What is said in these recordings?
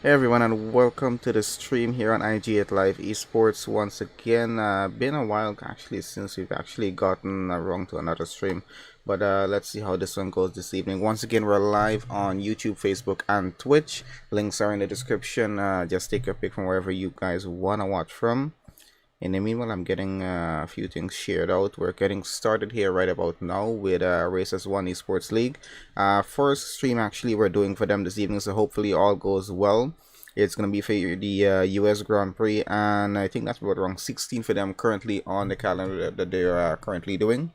Hey everyone, and welcome to the stream here on IG8Live Esports once again. Been a while actually since we've actually gotten around to another stream, but let's see how this one goes this evening. Once again, we're live on YouTube, Facebook, and Twitch. Links are in the description. Just take your pick from wherever you guys want to watch from. In the meanwhile, I'm getting a few things shared out. We're getting started here right about now with Races 1 Esports League. First stream actually we're doing for them this evening, so hopefully all goes well. It's going to be for the US Grand Prix, and I think that's about around 16 for them currently on the calendar that they're currently doing.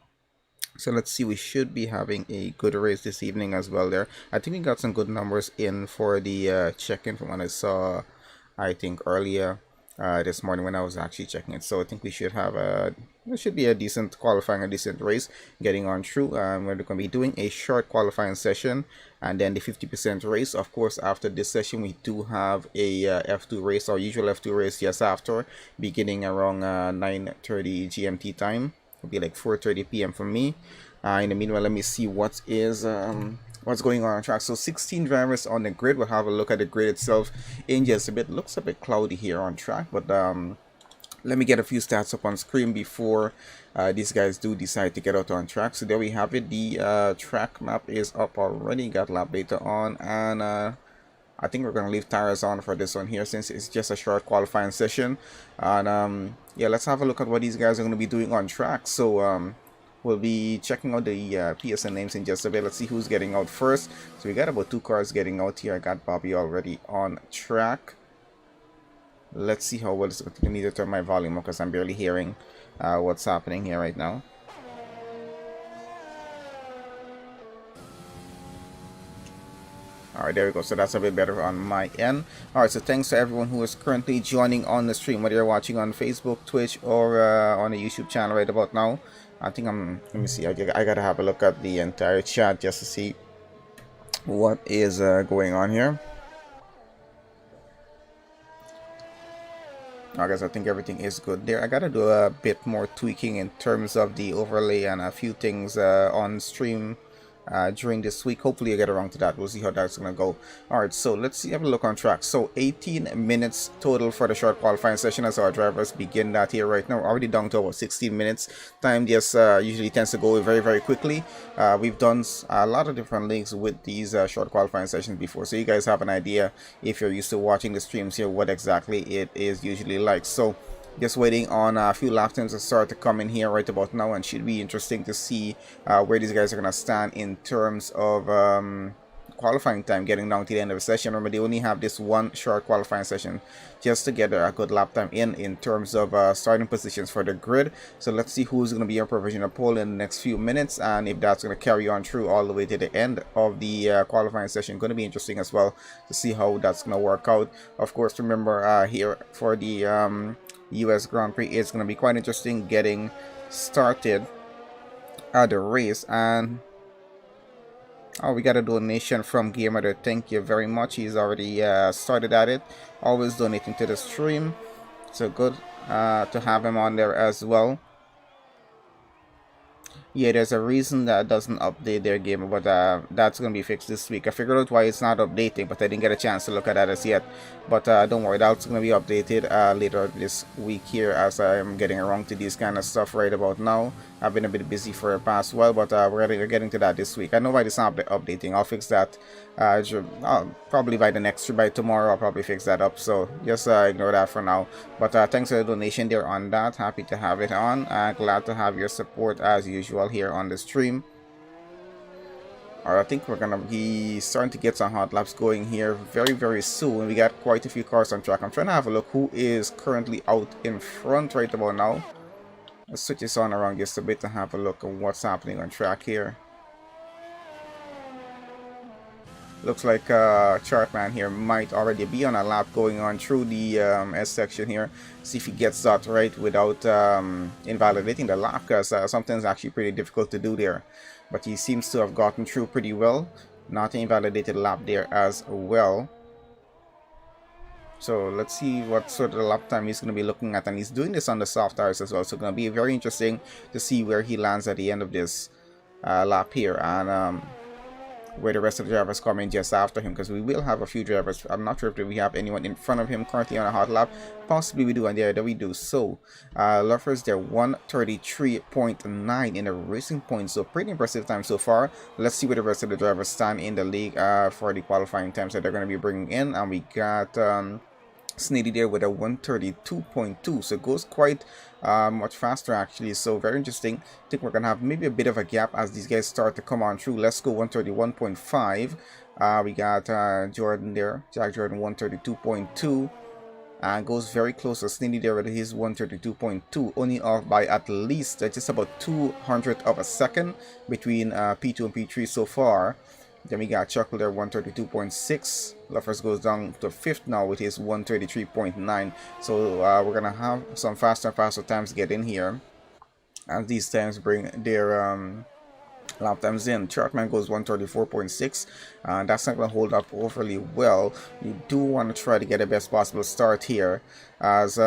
So let's see, we should be having a good race this evening as well there. I think we got some good numbers in for the check-in from what I saw, I think, earlier this morning when I was actually checking it. So I think we should have it should be a decent qualifying, a decent race getting on through. We're going to be doing a short qualifying session and then the 50% race. Of course, after this session, we do have a F2 race, our usual F2 race just after, beginning around 9:30 GMT time. It'll be like 4:30 p.m. for me. In the meanwhile, let me see what's going on track. So 16 drivers on the grid. We'll have a look at the grid itself in just a bit. Looks a bit cloudy here on track, but let me get a few stats up on screen before these guys do decide to get out on track. So there we have it. The track map is up already. Got lap data on, and I think we're going to leave tires on for this one here since it's just a short qualifying session. And yeah, let's have a look at what these guys are going to be doing on track. So we'll be checking out the PSN names in just a bit. Let's see who's getting out first. So we got about 2 cars getting out here. I got Bobby already on track. Let's see how well it's going to need to turn my volume up because I'm barely hearing what's happening here right now. Alright, there we go. So that's a bit better on my end. Alright, so thanks to everyone who is currently joining on the stream, whether you're watching on Facebook, Twitch, or on the YouTube channel right about now. I think let me see, I gotta have a look at the entire chat just to see what is going on here. I guess I think everything is good there. I gotta do a bit more tweaking in terms of the overlay and a few things on stream during this week. Hopefully I get around to that. We'll see how that's gonna go. Alright, so let's have a look on track. So 18 minutes total for the short qualifying session as our drivers begin that here right now. We're already down to about 16 minutes. Time just usually tends to go very quickly. We've done a lot of different leagues with these short qualifying sessions before, so you guys have an idea, if you're used to watching the streams here, what exactly it is usually like. So just waiting on a few lap times to start to come in here right about now, and should be interesting to see where these guys are going to stand in terms of qualifying time getting down to the end of the session. Remember, they only have this one short qualifying session just to get a good lap time in terms of starting positions for the grid. So let's see who's going to be your provisional pole in the next few minutes, and if that's going to carry on through all the way to the end of the qualifying session. Going to be interesting as well to see how that's going to work out. Of course, remember here for the US Grand Prix, it's going to be quite interesting getting started at the race. And oh, we got a donation from Gamer. Thank you very much. He's already started at it, always donating to the stream, so good to have him on there as well. Yeah, there's a reason that doesn't update their game, but that's going to be fixed this week. I figured out why it's not updating, but I didn't get a chance to look at that as yet. But don't worry, that's going to be updated later this week here as I'm getting around to this kind of stuff right about now. I've been a bit busy for the past while, but we're getting to that this week. I know why it's not updating. I'll fix that probably by tomorrow. I'll probably fix that up, so just ignore that for now. But thanks for the donation there on that. Happy to have it on. Glad to have your support as usual here on the stream. Alright, I think we're gonna be starting to get some hot laps going here very soon. We got quite a few cars on track. I'm trying to have a look who is currently out in front right about now. Let's switch this on around just a bit to have a look at what's happening on track here. Looks like Chartman here might already be on a lap going on through the S section here. See if he gets that right without invalidating the lap, because something's actually pretty difficult to do there. But he seems to have gotten through pretty well. Not invalidated lap there as well. So let's see what sort of lap time he's going to be looking at, and he's doing this on the soft tires as well. So it's going to be very interesting to see where he lands at the end of this lap here. And where the rest of the drivers come in just after him, because we will have a few drivers. I'm not sure if we have anyone in front of him currently on a hot lap. Possibly we do, and there we do. So Luffers, they're 133.9 in the racing points, so pretty impressive time so far. Let's see where the rest of the drivers stand in the league for the qualifying times that they're going to be bringing in. And we got Snitty there with a 132.2, so it goes quite much faster actually, so very interesting. I think we're gonna have maybe a bit of a gap as these guys start to come on through. Let's go 131.5. We got Jordan there, Jack Jordan 132.2, and goes very close to Snitty there with his 132.2, only off by at least just about 200 of a second between P2 and P3 so far. Then we got Chuckle there 132.6. Luffers goes down to 5th now with his 133.9. So we're gonna have some faster and faster times get in here, and these times bring their lap times in. Chartman goes 134.6, and that's not gonna hold up overly well. You do want to try to get the best possible start here, as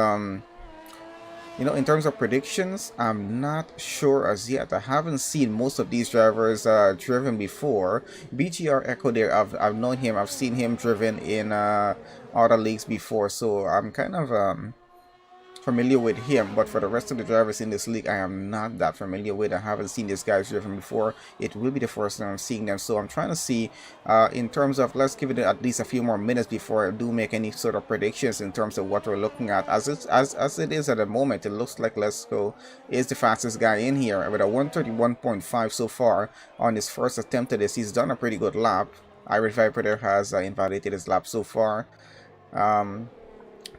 you know, in terms of predictions, I'm not sure as yet. I haven't seen most of these drivers driven before. BGR Echo there, I've known him, I've seen him driven in other leagues before, so I'm kind of familiar with him. But for the rest of the drivers in this league, I am not that familiar with. I haven't seen these guys driven before. It will be the first time I'm seeing them, so I'm trying to see in terms of, let's give it at least a few more minutes before I do make any sort of predictions in terms of what we're looking at. As it is at the moment, it looks like Let's Go is the fastest guy in here with a 131.5 so far on his first attempt at this. He's done a pretty good lap. Irish Viper there has invalidated his lap so far.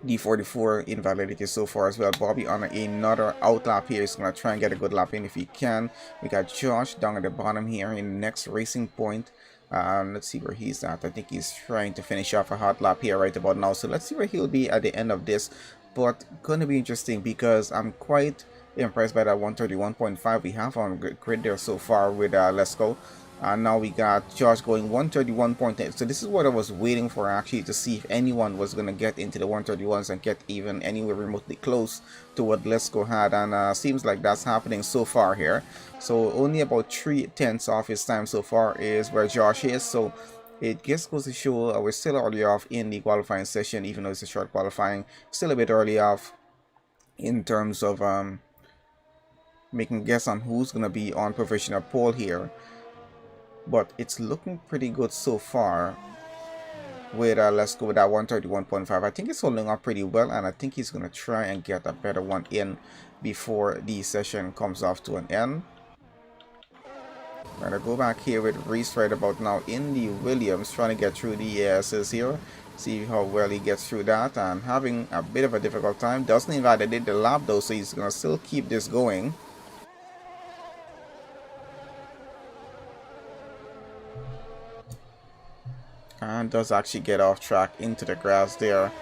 D44 invalidated so far as well. Bobby on another out lap here. He's going to try and get a good lap in if he can. We got Josh down at the bottom here in the next racing point. Let's see where he's at. I think he's trying to finish off a hot lap here right about now. So let's see where he'll be at the end of this. But going to be interesting because I'm quite impressed by that 131.5 we have on grid there so far with Let's Go. And now we got Josh going 131.8. So this is what I was waiting for actually, to see if anyone was going to get into the 131s and get even anywhere remotely close to what Let's Go had. And seems like that's happening so far here. So only about 3/10 off his time so far is where Josh is. So it just goes to show we're still early off in the qualifying session, even though it's a short qualifying. Still a bit early off in terms of making a guess on who's going to be on provisional pole here. But it's looking pretty good so far with Let's Go with that 131.5. I think it's holding up pretty well, and I think he's going to try and get a better one in before the session comes off to an end. I'm going to go back here with Reese right about now in the Williams, trying to get through the ASs here. See how well he gets through that, and having a bit of a difficult time. Doesn't invalidate the lap though, so he's going to still keep this going. And does actually get off track into the grass there,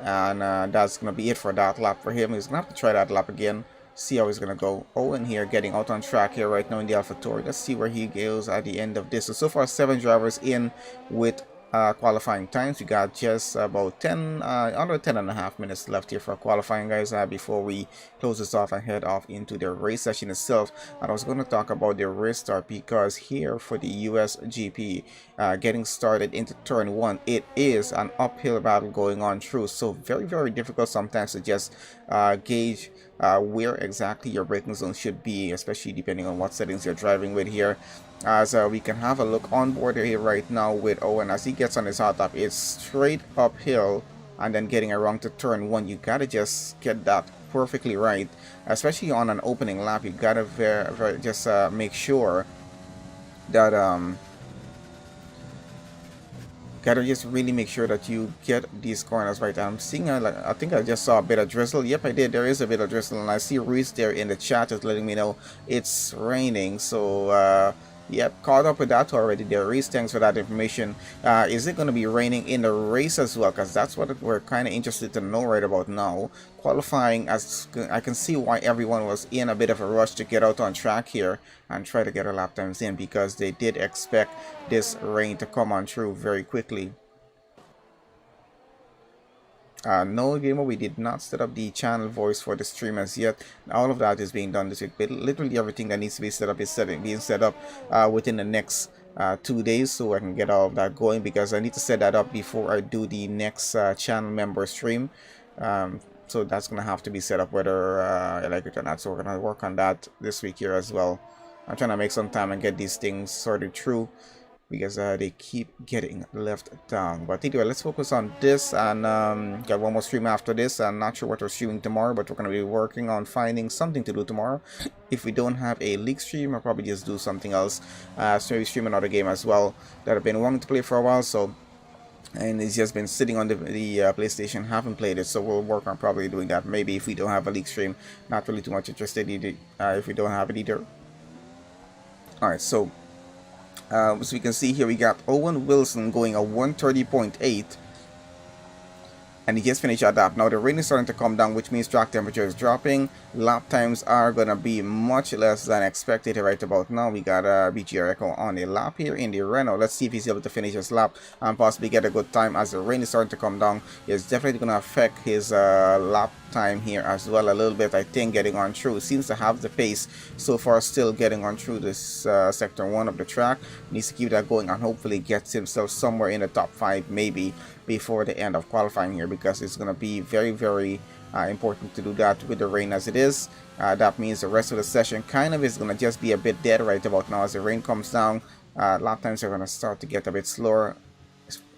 and that's gonna be it for that lap for him. He's gonna have to try that lap again, see how he's gonna go. Owen here getting out on track here right now in the AlphaTauri. Let's see where he goes at the end of this. So far 7 drivers in with qualifying times. We got just about under 10.5 minutes left here for qualifying, guys, before we close this off and head off into the race session itself. And I was going to talk about the race start, because here for the US GP, getting started into turn 1, it is an uphill battle going on through, so very difficult sometimes to just gauge where exactly your braking zone should be, especially depending on what settings you're driving with here. As we can have a look on board here right now with Owen as he gets on his hot lap. It's straight uphill and then getting around to turn 1. You gotta just get that perfectly right, especially on an opening lap. You gotta just make sure that gotta just really make sure that you get these corners right. I'm seeing I think I just saw a bit of drizzle. Yep, I did. There is a bit of drizzle, and I see Reese there in the chat is letting me know it's raining. So yep, caught up with that already there. Reese, thanks for that information. Is it going to be raining in the race as well? Because that's what we're kind of interested to know right about now. Qualifying, as I can see why everyone was in a bit of a rush to get out on track here and try to get a lap times in, because they did expect this rain to come on through very quickly. No, gamer, we did not set up the channel voice for the stream as yet. All of that is being done this week. But literally everything that needs to be set up is being set up within the next 2 days, so I can get all of that going, because I need to set that up before I do the next channel member stream. So that's gonna have to be set up whether I like it or not. So we're gonna work on that this week here as well. I'm trying to make some time and get these things sorted through, because they keep getting left down. But anyway, let's focus on this, and got one more stream after this. I'm not sure what we're streaming tomorrow, but we're going to be working on finding something to do tomorrow. If we don't have a league stream, I'll probably just do something else. So maybe stream another game as well that I've been wanting to play for a while, so, and it's just been sitting on the PlayStation, haven't played it, so we'll work on probably doing that. Maybe if we don't have a league stream, not really too much interested either, if we don't have it either. Alright, so as we can see here, we got Owen Wilson going a 130.8, and he just finished that lap. Now the rain is starting to come down, which means track temperature is dropping. Lap times are gonna be much less than expected right about now. We got BGR Echo on the lap here in the Renault. Let's see if he's able to finish his lap and possibly get a good time, as the rain is starting to come down. It's definitely gonna affect his lap time here as well a little bit. I think getting on through, seems to have the pace so far, still getting on through this sector 1 of the track. Needs to keep that going and hopefully gets himself somewhere in the top 5 maybe before the end of qualifying here, because it's going to be very, very important to do that with the rain as it is. That means the rest of the session kind of is going to just be a bit dead right about now. As the rain comes down, lap times are going to start to get a bit slower,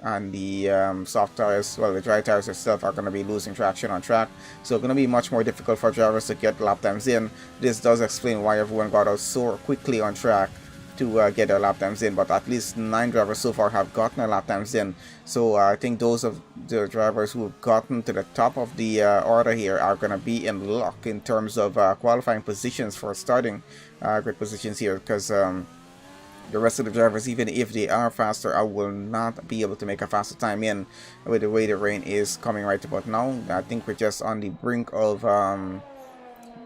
and the soft tires, well, the dry tires itself are going to be losing traction on track, so it's going to be much more difficult for drivers to get lap times in. This does explain why everyone got out so quickly on track to get their lap times in, but at least 9 drivers so far have gotten their lap times in. So I think those of the drivers who have gotten to the top of the order here are going to be in luck in terms of qualifying positions for starting grid positions here, because the rest of the drivers, even if they are faster, I will not be able to make a faster time in with the way the rain is coming right about now. I think we're just on the brink of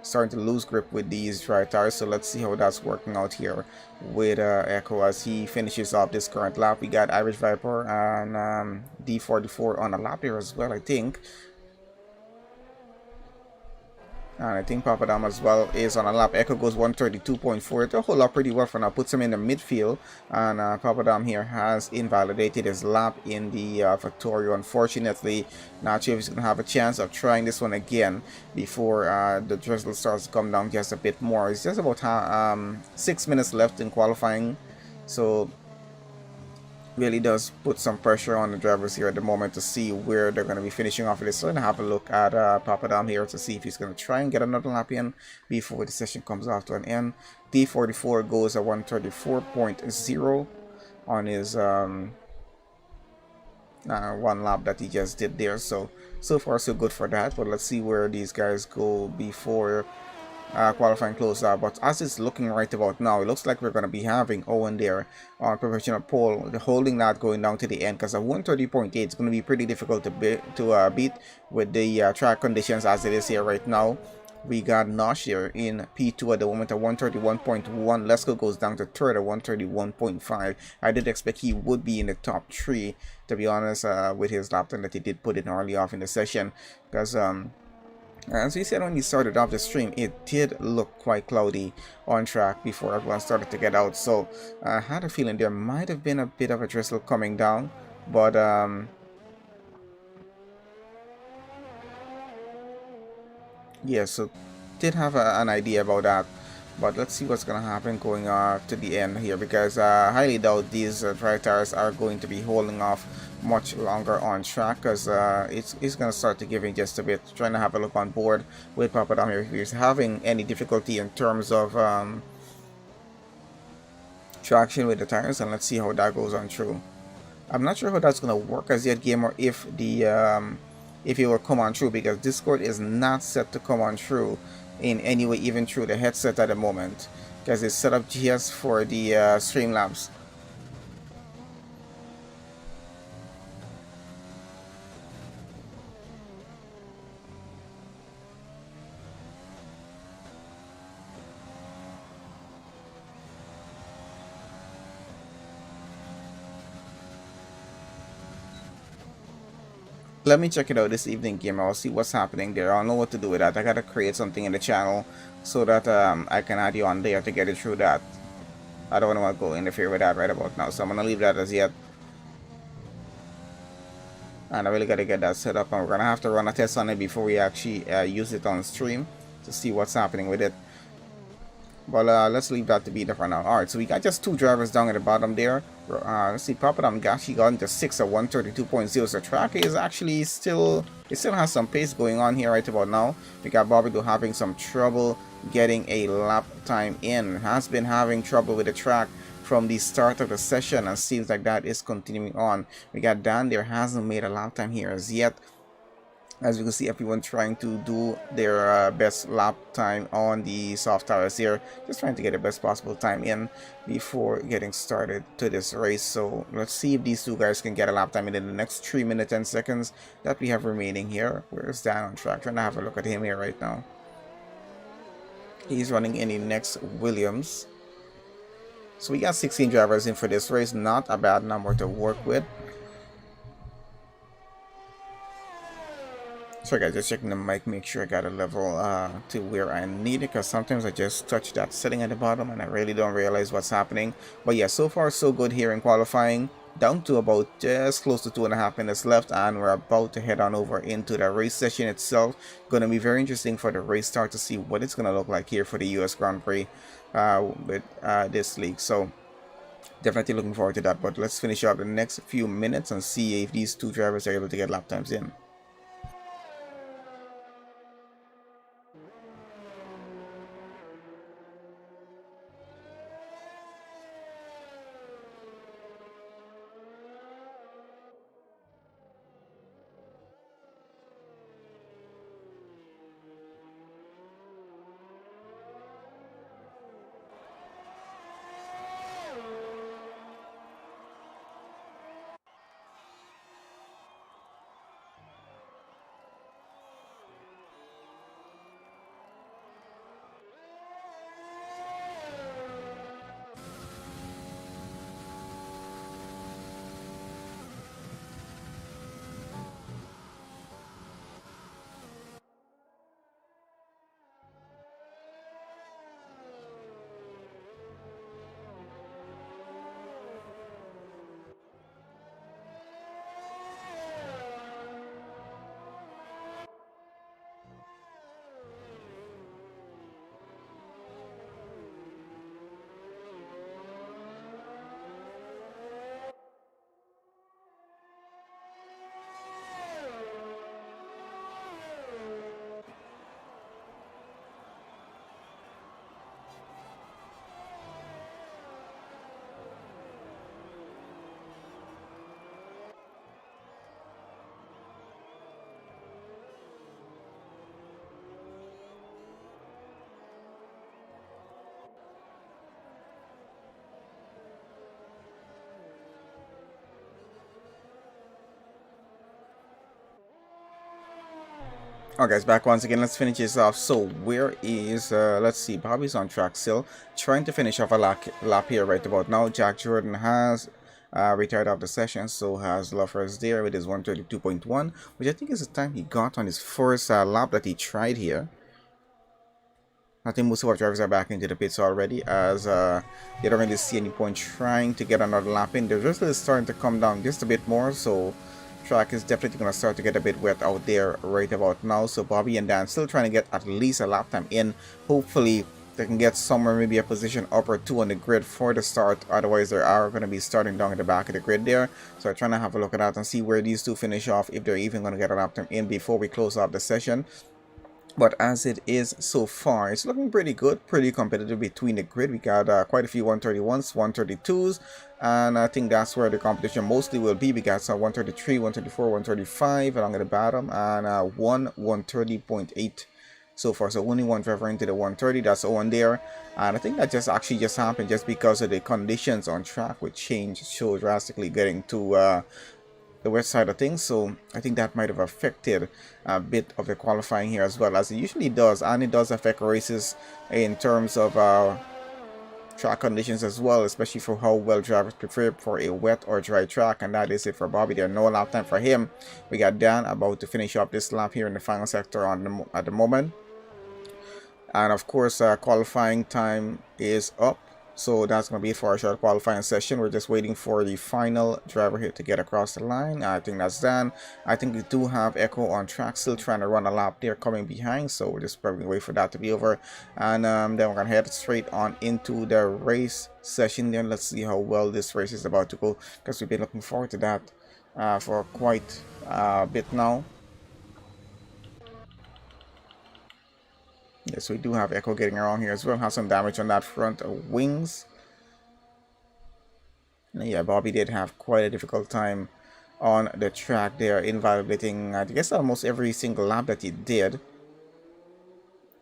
starting to lose grip with these dry tires, so let's see how that's working out here with Echo as he finishes off this current lap. We got Irish Viper and D44 on a lap here as well, I think. And I think Papadam as well is on a lap. Echo goes 132.4. It'll hold up pretty well for now. Puts him in the midfield. And Papadam here has invalidated his lap in the Factorio. Unfortunately, not sure if he's going to have a chance of trying this one again before the drizzle starts to come down just a bit more. It's just about 6 minutes left in qualifying. So really does put some pressure on the drivers here at the moment to see where they're going to be finishing off of this. So I'm going to have a look at Papadam here to see if he's going to try and get another lap in before the session comes off to an end. D44 goes at 134.0 on his one lap that he just did there. So far so good for that, but let's see where these guys go before qualifying close out. But as it's looking right about now, it looks like we're going to be having Owen there on professional pole, holding that going down to the end, because a 130.8 is going to be pretty difficult to beat with the track conditions as it is here right now. We got Nosh here in P2 at the moment at 131.1. Lesko goes down to third at 131.5. I did expect he would be in the top 3, to be honest, with his lap time that he did put in early off in the session, because as we said when we started off the stream, it did look quite cloudy on track before everyone started to get out. So I had a feeling there might have been a bit of a drizzle coming down, but yeah, so did have an idea about that. But let's see what's going to happen going to the end here, because I highly doubt these dry tires are going to be holding off much longer on track, because it's going to start to give in just a bit. Trying to have a look on board with Papadam here if he's having any difficulty in terms of traction with the tires, and let's see how that goes on through. I'm not sure how that's going to work as yet, gamer, if the if it will come on through, because Discord is not set to come on through in any way, even through the headset at the moment, because it's set up just for the Streamlabs. Let me check it out this evening, gamer. I'll see what's happening there. I don't know what to do with that. I gotta create something in the channel so that I can add you on there to get it through that. I don't want to go interfere with that right about now, so I'm gonna leave that as yet. And I really got to get that set up, and we're gonna have to run a test on it before we actually use it on stream to see what's happening with it. But let's leave that to be there for now. Alright, so we got just two drivers down at the bottom there. Let's see, Papadam actually got into 6 at 132.0. So track is actually still, it still has some pace going on here right about now. We got Bobby having some trouble getting a lap time in. Has been having trouble with the track from the start of the session, and seems like that is continuing on. We got Dan there, hasn't made a lap time here as yet. As you can see, everyone trying to do their best lap time on the soft tires here, just trying to get the best possible time in before getting started to this race. So let's see if these two guys can get a lap time in the next 3 minutes 10 seconds that we have remaining here. Where's Dan on track? Trying to have a look at him here right now. He's running in the next Williams. So we got 16 drivers in for this race, not a bad number to work with. Sorry guys, just checking the mic, make sure I got a level to where I need it, because sometimes I just touch that setting at the bottom and I really don't realize what's happening. But yeah, so far so good here in qualifying. Down to about just close to 2.5 minutes left, and we're about to head on over into the race session itself. Gonna be very interesting for the race start to see what it's gonna look like here for the US Grand Prix with this league. So definitely looking forward to that. But let's finish up the next few minutes and see if these two drivers are able to get lap times in. Alright guys, back once again. Let's finish this off. So where is let's see, Bobby's on track still, trying to finish off a lap here right about now. Jack Jordan has retired off the session, so has Lovers there with his 132.1, which I think is the time he got on his first lap that he tried here. I think most of our drivers are back into the pits already, as they don't really see any point trying to get another lap in. They're just really starting to come down just a bit more, so track is definitely going to start to get a bit wet out there right about now. So Bobby and Dan still trying to get at least a lap time in. Hopefully they can get somewhere, maybe a position up or two on the grid for the start. Otherwise they are going to be starting down at the back of the grid there. So I'm trying to have a look at that and see where these two finish off, if they're even going to get a lap time in before we close off the session. But as it is so far, it's looking pretty good, pretty competitive between the grid. We got quite a few 131s, 132s, and I think that's where the competition mostly will be. We got some 133, 134, 135 along at the bottom, and one 130.8 so far. So only one driver into the 130, that's Owen there. And I think that just happened just because of the conditions on track, which changed so drastically getting to the west side of things. So I think that might have affected a bit of the qualifying here, as well as it usually does, and it does affect races in terms of track conditions as well, especially for how well drivers prefer for a wet or dry track. And that is it for Bobby there. No lap time for him. We got Dan about to finish up this lap here in the final sector at the moment, and of course qualifying time is up. So that's going to be it for our short qualifying session. We're just waiting for the final driver here to get across the line. I think that's done. I think we do have Echo on track, still trying to run a lap there, coming behind. So we're just probably wait for that to be over. And then we're going to head straight on into the race session there. Let's see how well this race is about to go, because we've been looking forward to that for quite a bit now. Yes, we do have Echo getting around here as well. Have some damage on that front wings. And yeah, Bobby did have quite a difficult time on the track there, invalidating, I guess, almost every single lap that he did.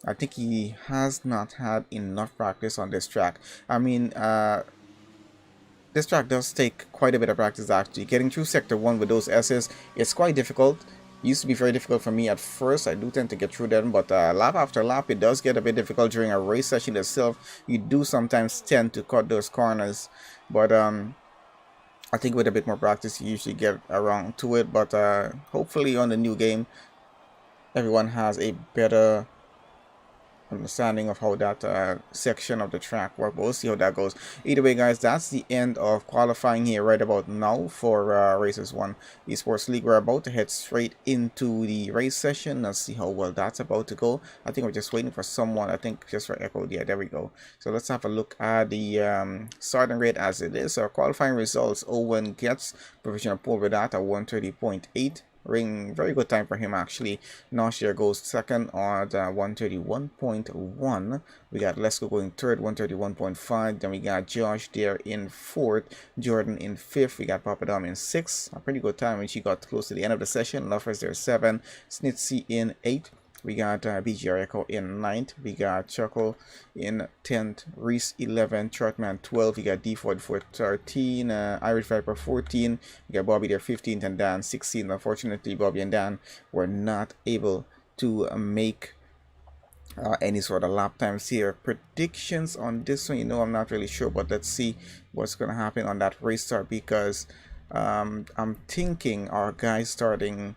I think he has not had enough practice on this track. I mean, this track does take quite a bit of practice actually. Getting through Sector 1 with those S's, it's quite difficult. Used to be very difficult for me at first. I do tend to get through them, but lap after lap it does get a bit difficult during a race session itself. You do sometimes tend to cut those corners, but I think with a bit more practice you usually get around to it. But hopefully on the new game everyone has a better understanding of how that section of the track works. We'll see how that goes. Either way, guys, that's the end of qualifying here right about now for Races 1 Esports League. We're about to head straight into the race session. Let's see how well that's about to go. I think we're just waiting for someone. I think just for Echo. Yeah, there we go. So let's have a look at the starting rate as it is. Our qualifying results: Owen gets provisional pole with that at 130.8. Ring, very good time for him actually. Noshir goes second on 131.1. We got Lesko going third, 131.5. Then we got Josh there in fourth, Jordan in fifth. We got Papadam in sixth. A pretty good time when she got close to the end of the session. Lovers there 7, Snitsy in 8. We got BGR Echo in 9th. We got Chuckle in 10th. Reese 11th. Chartman 12th. We got D4 for 13. Irish Viper 14. We got Bobby there 15th and Dan 16th. Unfortunately, Bobby and Dan were not able to make any sort of lap times here. Predictions on this one, I'm not really sure, but let's see what's going to happen on that race start, because I'm thinking our guys starting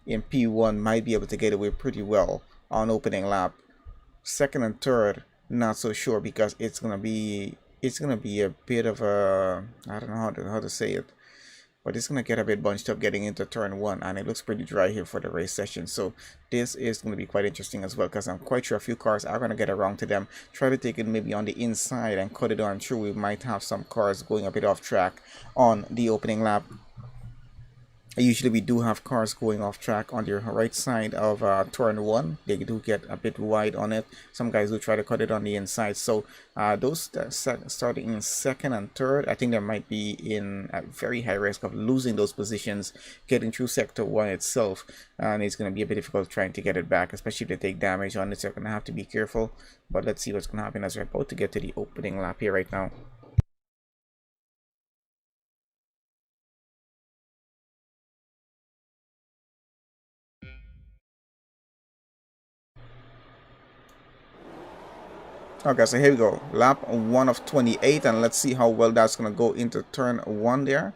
in P1 might be able to get away pretty well on opening lap. Second and third, not so sure, because it's gonna be a bit of a, I don't know how to say it, but it's gonna get a bit bunched up getting into turn 1, and it looks pretty dry here for the race session. So this is going to be quite interesting as well, because I'm quite sure a few cars are going to get around to them, try to take it maybe on the inside and cut it on through. We might have some cars going a bit off track on the opening lap. Usually we do have cars going off track on the right side of turn 1. They do get a bit wide on it. Some guys do try to cut it on the inside. So those starting in second and third, I think they might be in a very high risk of losing those positions getting through sector 1 itself. And it's going to be a bit difficult trying to get it back, especially if they take damage on it. So you're going to have to be careful. But let's see what's going to happen as we're about to get to the opening lap here right now. Okay, so here we go. Lap 1 of 28, and let's see how well that's going to go into turn 1 there.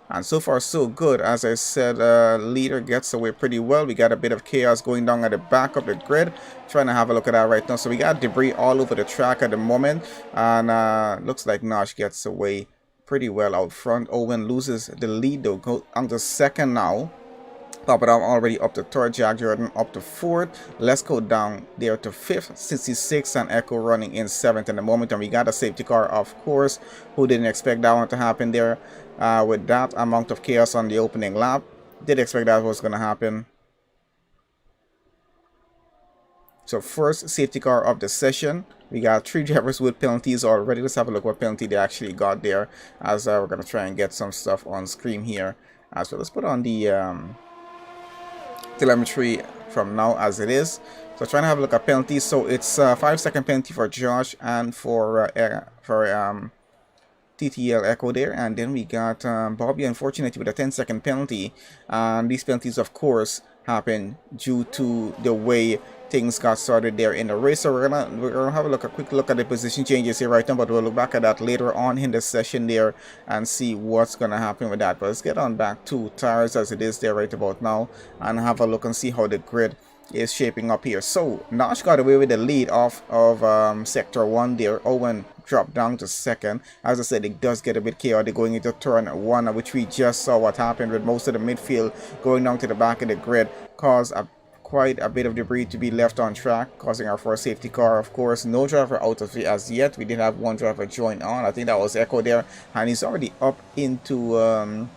And so far, so good. As I said, leader gets away pretty well. We got a bit of chaos going down at the back of the grid. Trying to have a look at that right now. So we got debris all over the track at the moment. And looks like Nosh gets away pretty well out front. Owen loses the lead, though. Go on to second now. Papadam already up to third, Jack Jordan up to fourth. Let's go down there to fifth, 66, and Echo running in seventh in the moment. And we got a safety car, of course. Who didn't expect that one to happen there? With that amount of chaos on the opening lap, did expect that was going to happen. So first safety car of the session. We got 3 drivers with penalties already. Let's have a look what penalty they actually got there, as we're going to try and get some stuff on screen here as well. Let's put on the telemetry from now as it is. So trying to have a look at penalties. So it's 5-second penalty for Josh and for TTL Echo there, and then we got Bobby, unfortunately, with a 10-second penalty. And these penalties, of course, happen due to the way things got started there in the race. So we're gonna have a quick look at the position changes here right now, but we'll look back at that later on in the session there and see what's gonna happen with that. But let's get on back to tires as it is there right about now and have a look and see how the grid is shaping up here. So Nosh got away with the lead off of sector 1 there. Owen dropped down to second. As I said, it does get a bit chaotic going into turn 1, which we just saw what happened with most of the midfield going down to the back of the grid, caused quite a bit of debris to be left on track, causing our first safety car. Of course, no driver out of it as yet. We did have one driver join on. I think that was Echo there, and he's already up into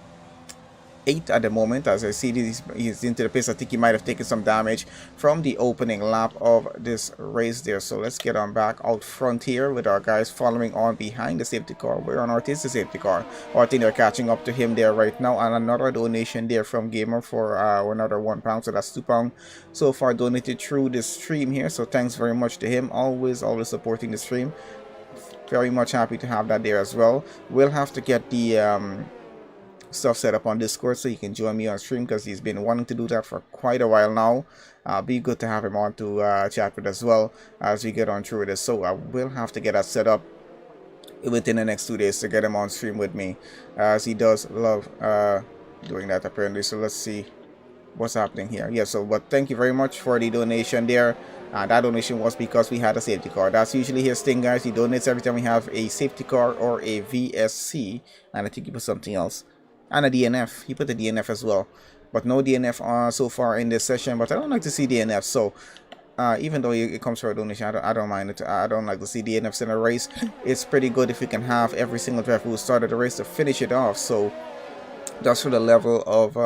8 at the moment. As I see, he's into the pits. I think he might have taken some damage from the opening lap of this race there. So let's get on back out front here with our guys following on behind the safety car. Where on earth is the safety car? Oh, I think they're catching up to him there right now. And another donation there from Gamer for another £1, so that's £2 so far donated through the stream here. So thanks very much to him, always supporting the stream. Very much happy to have that there as well. We'll have to get the stuff set up on Discord so he can join me on stream, because he's been wanting to do that for quite a while now. Be good to have him on to chat with as well as we get on through this. So I will have to get that set up within the next 2 days to get him on stream with me, as he does love doing that apparently. So let's see what's happening here. Yeah, so but thank you very much for the donation there. That donation was because we had a safety car. That's usually his thing, guys. He donates every time we have a safety car or a VSC, and I think he put something else. And a DNF. He put the DNF as well, but no DNF so far in this session. But I don't like to see DNF, so even though it comes for a donation, I don't mind it. I don't like to see DNFs in a race. It's pretty good if we can have every single driver who started the race to finish it off. So that's for the level of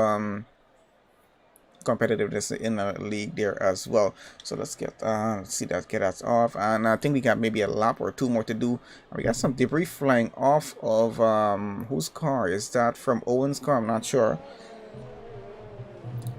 competitiveness in the league there as well. So let's get see that, get that off, and I think we got maybe a lap or 2 more to do. We got some debris flying off of whose car is that? From Owen's car? I'm not sure.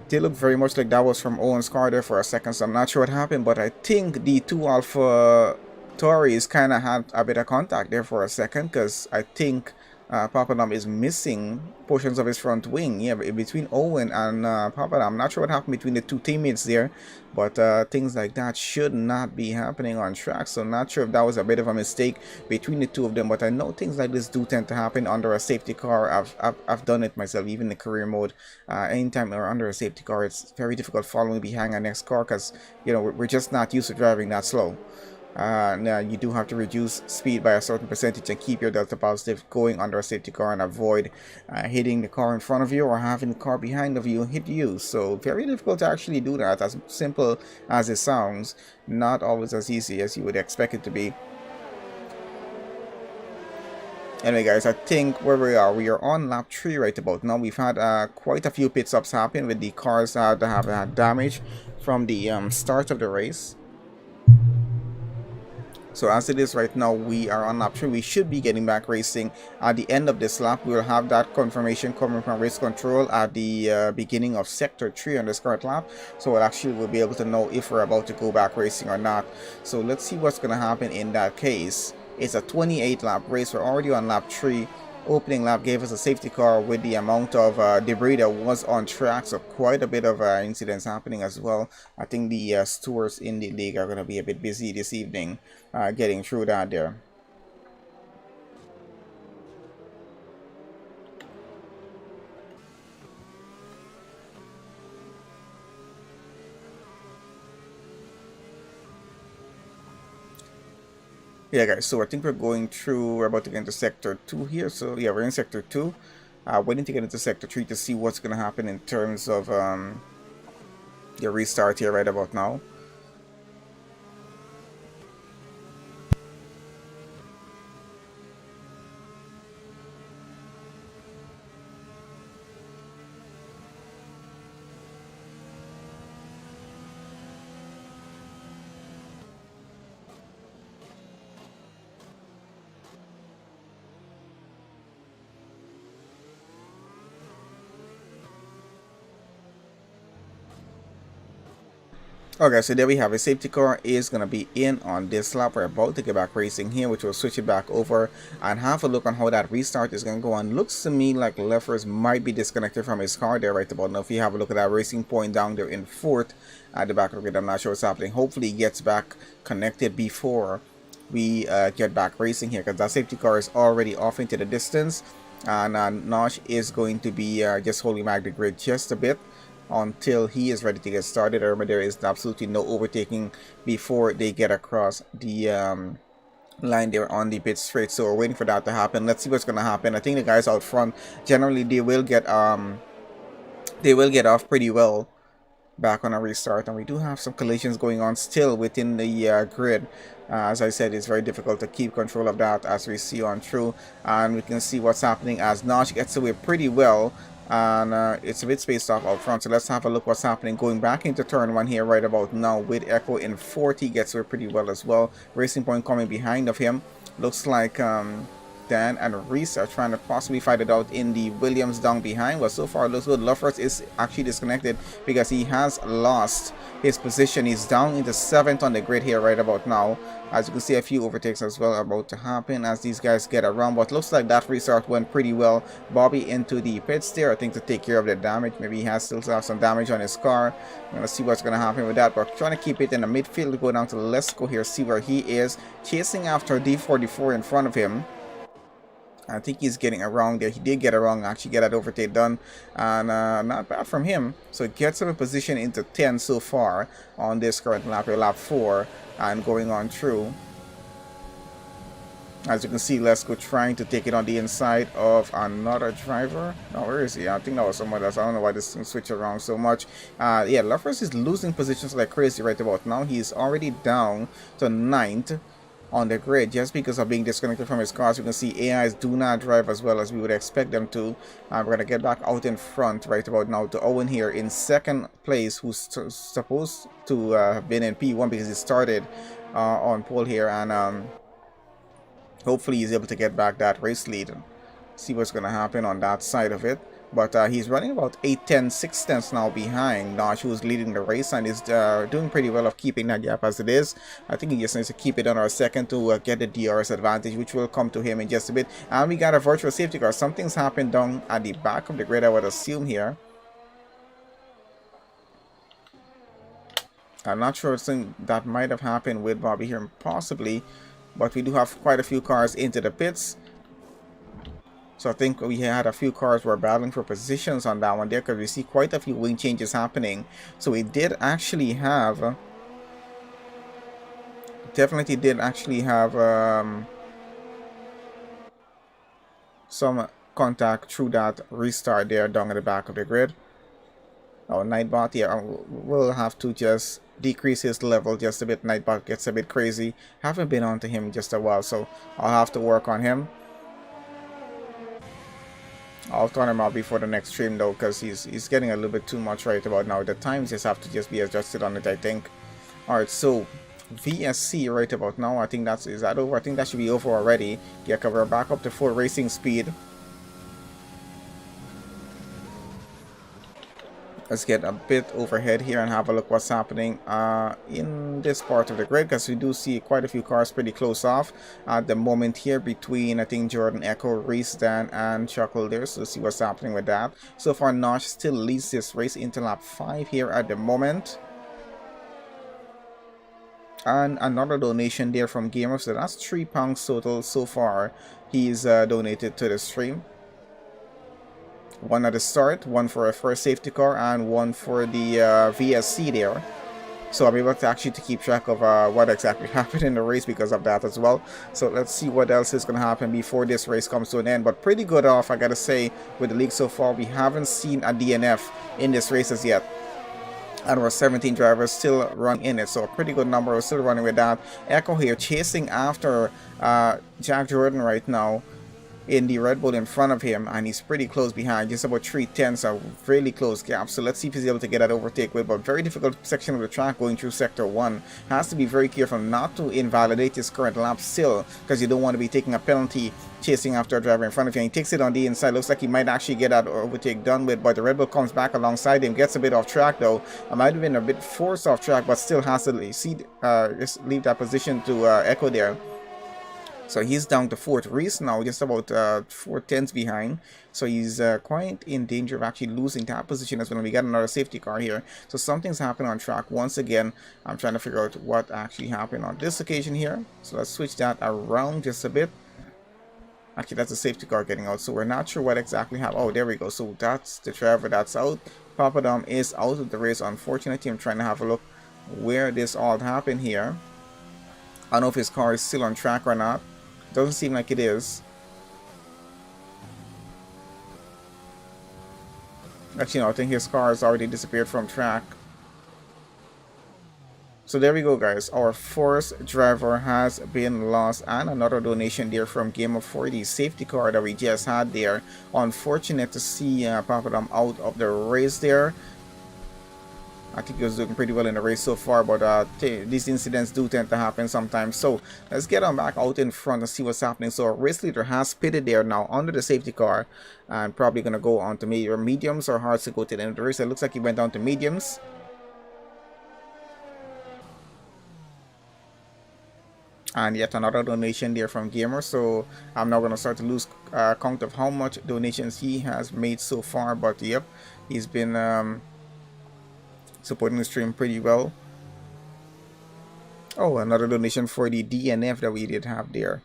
They look very much like that was from Owen's car there for a second, so I'm not sure what happened, but I think the 2 Alpha Tauris kind of had a bit of contact there for a second, because I think Papadam is missing portions of his front wing. Yeah, between Owen and Papadam. I'm not sure what happened between the 2 teammates there, but things like that should not be happening on track. So not sure if that was a bit of a mistake between the 2 of them, but I know things like this do tend to happen under a safety car. I've done it myself, even in the career mode. Anytime we're under a safety car, it's very difficult following behind our next car, because you know we're just not used to driving that slow. Now you do have to reduce speed by a certain percentage and keep your delta positive going under a safety car, and avoid hitting the car in front of you or having the car behind of you hit you. So very difficult to actually do that. As simple as it sounds, not always as easy as you would expect it to be. Anyway, guys, I think where we are on lap 3 right about now. We've had quite a few pit stops happen with the cars that have had damage from the start of the race. So as it is right now, we are on lap 3. We should be getting back racing at the end of this lap. We'll have that confirmation coming from race control at the beginning of sector 3 on this current lap. So we'll be able to know if we're about to go back racing or not. So let's see what's going to happen in that case. It's a 28 lap race. We're already on lap 3. Opening lap gave us a safety car with the amount of debris that was on track, so quite a bit of incidents happening as well. I think the stewards in the league are going to be a bit busy this evening getting through that there. Yeah, guys, so I think we're about to get into sector 2 here. So yeah, we're in sector 2, waiting to get into sector 3 to see what's going to happen in terms of the restart here right about now. Okay, so there we have it. Safety car is going to be in on this lap. We're about to get back racing here, which will switch it back over and have a look on how that restart is going to go on. Looks to me like Leffers might be disconnected from his car there right about now. If you have a look at that Racing Point down there in 4th at the back of it, I'm not sure what's happening. Hopefully he gets back connected before we get back racing here, because that safety car is already off into the distance. And Nosh is going to be just holding back the grid just a bit. until he is ready to get started. Remember, there is absolutely no overtaking before they get across the line there on the pit straight. So we're waiting for that to happen. Let's see what's gonna happen. I think the guys out front, generally they will get off pretty well back on a restart, and we do have some collisions going on still within the grid. As I said, it's very difficult to keep control of that as we see on through, and we can see what's happening as Nosh gets away pretty well, and it's a bit spaced off out front. So let's have a look what's happening going back into turn one here right about now with Echo in 40, gets away pretty well as well. Racing Point coming behind of him. Looks like Dan and Reese are trying to possibly fight it out in the Williams down behind, but so far it looks good. Lovers is actually disconnected because he has lost his position. He's down into 7th on the grid here right about now. As you can see, a few overtakes as well are about to happen as these guys get around, but looks like that restart went pretty well. Bobby into the pits there, I think, to take care of the damage. Maybe he has still have some damage on his car. I'm gonna see what's gonna happen with that, but trying to keep it in the midfield to go down to Lesko here, see where he is, chasing after D44 in front of him. I think he's getting around there. He did get around, actually get that overtake done, and not bad from him. So it gets him a position into 10 so far on this current lap, lap 4, and going on through. As you can see, Lesko trying to take it on the inside of another driver. Oh, where is he? I think that was someone else. I don't know why this thing switched around so much. Yeah, Lovers is losing positions like crazy right about now. He's already down to 9th on the grid just because of being disconnected from his car. So you can see AIs do not drive as well as we would expect them to. We're going to get back out in front right about now to Owen here in 2nd place, who's supposed to have been in P1 because he started on pole here, and hopefully he's able to get back that race lead and see what's going to happen on that side of it. But he's running about 8-10, 6 tenths now behind Nosh, who's leading the race, and is doing pretty well of keeping that gap as it is. I think he just needs to keep it on our second to get the DRS advantage, which will come to him in just a bit. And we got a virtual safety car. Something's happened down at the back of the grid, I would assume here. I'm not sure that might have happened with Bobby here, possibly, but we do have quite a few cars into the pits. So I think we had a few cars were battling for positions on that one there, because we see quite a few wing changes happening. So we did actually have, definitely did actually have some contact through that restart there down at the back of the grid. Oh, Nightbot, yeah, we'll have to just decrease his level just a bit. Nightbot gets a bit crazy. Haven't been on to him just a while, so I'll have to work on him. I'll turn him out before the next stream though, because he's getting a little bit too much right about now. The times just have to just be adjusted on it, I think. Alright, so VSC right about now, I think is that over? I think that should be over already. Yeah, we're back up to full racing speed. Let's get a bit overhead here and have a look what's happening in this part of the grid, because we do see quite a few cars pretty close off at the moment here between, I think, Jordan, Echo, Reese, Dan, and Chuckle there. So let's see what's happening with that. So far, Nosh still leads this race into lap 5 here at the moment. And another donation there from Gamer, so that's £3 total so far he's donated to the stream. One at the start, one for a first safety car, and one for the VSC there. So I'm able to actually keep track of what exactly happened in the race because of that as well. So let's see what else is going to happen before this race comes to an end. But pretty good off, I gotta say, with the league so far. We haven't seen a DNF in this race as yet. And we're 17 drivers still running in it, so a pretty good number. We're still running with that. Echo here chasing after Jack Jordan right now in the Red Bull in front of him, and he's pretty close behind, just about 3 tenths, a really close gap. So let's see if he's able to get that overtake with, but very difficult section of the track going through sector 1. Has to be very careful not to invalidate his current lap still, because you don't want to be taking a penalty chasing after a driver in front of you. And he takes it on the inside. Looks like he might actually get that overtake done with, but the Red Bull comes back alongside him, gets a bit off track though. I might have been a bit forced off track, but still has to leave that position to Echo there. So he's down to 4th. Reese now just about 4 tenths behind. So he's quite in danger of actually losing that position as well. We got another safety car here. So something's happened on track once again. I'm trying to figure out what actually happened on this occasion here. So let's switch that around just a bit. Actually, that's a safety car getting out. So we're not sure what exactly happened. Oh, there we go. So that's the driver that's out. Papadum is out of the race. Unfortunately, I'm trying to have a look where this all happened here. I don't know if his car is still on track or not. Doesn't seem like it is. Actually, no, I think his car has already disappeared from track. So there we go, guys. Our first driver has been lost, and another donation there from Gamer for the safety car that we just had there. Unfortunate to see Papadum out of the race there. I think he was doing pretty well in the race so far, but these incidents do tend to happen sometimes. So let's get on back out in front and see what's happening. So our race leader has pitted there now under the safety car, and probably going to go on to mediums or hards to go to the end of the race. It looks like he went down to mediums. And yet another donation there from Gamer. So I'm now going to start to lose count of how much donations he has made so far. But yep, he's been supporting the stream pretty well. Oh, another donation for the DNF that we did have there.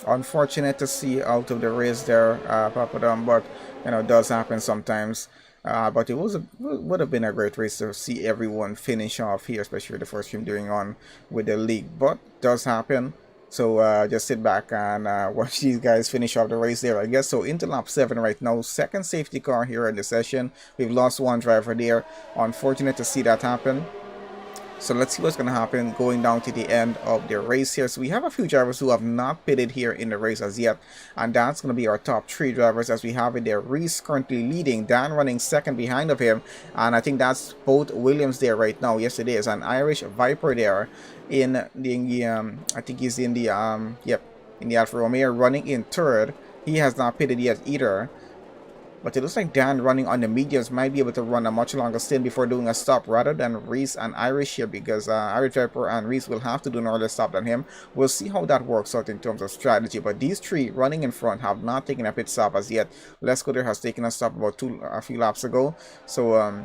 Unfortunate to see out of the race there, Papadum, but you know, it does happen sometimes. But it would have been a great race to see everyone finish off here, especially the first stream doing on with the league. But it does happen. So just sit back and watch these guys finish off the race there, I guess. So into lap 7 right now, second safety car here in the session. We've lost one driver there. Unfortunate to see that happen. So let's see what's going to happen going down to the end of the race here. So we have a few drivers who have not pitted here in the race as yet. And that's going to be our top 3 drivers as we have it there. Reese currently leading, Dan running second behind of him. And I think that's both Williams there right now. Yes, it is. An Irish Viper there in the I think he's in the, in the Alfa Romeo running in third. He has not pitted yet either. But it looks like Dan running on the mediums might be able to run a much longer stint before doing a stop rather than Reese and Irish here, because Irish Viper and Reese will have to do an earlier stop than him. We'll see how that works out in terms of strategy. But these 3 running in front have not taken a pit stop as yet. Lesko there has taken a stop about a few laps ago. So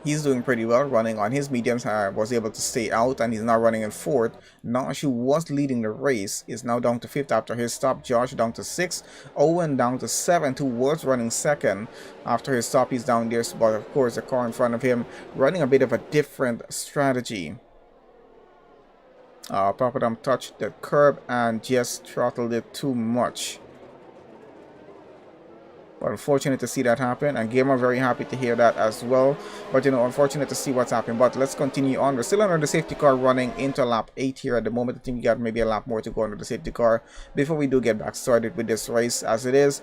he's doing pretty well running on his mediums. Was able to stay out, and he's now running in 4th. Nash, who was leading the race, is now down to 5th after his stop. Josh down to 6th. Owen down to 7th, who was running 2nd. After his stop, he's down there. But of course, the car in front of him running a bit of a different strategy. Papadum touched the curb and just throttled it too much. But unfortunate to see that happen, and Gamer very happy to hear that as well. But you know, unfortunate to see what's happening. But let's continue on. We're still under the safety car running into lap 8 here at the moment. I think we got maybe a lap more to go under the safety car before we do get back started with this race as it is.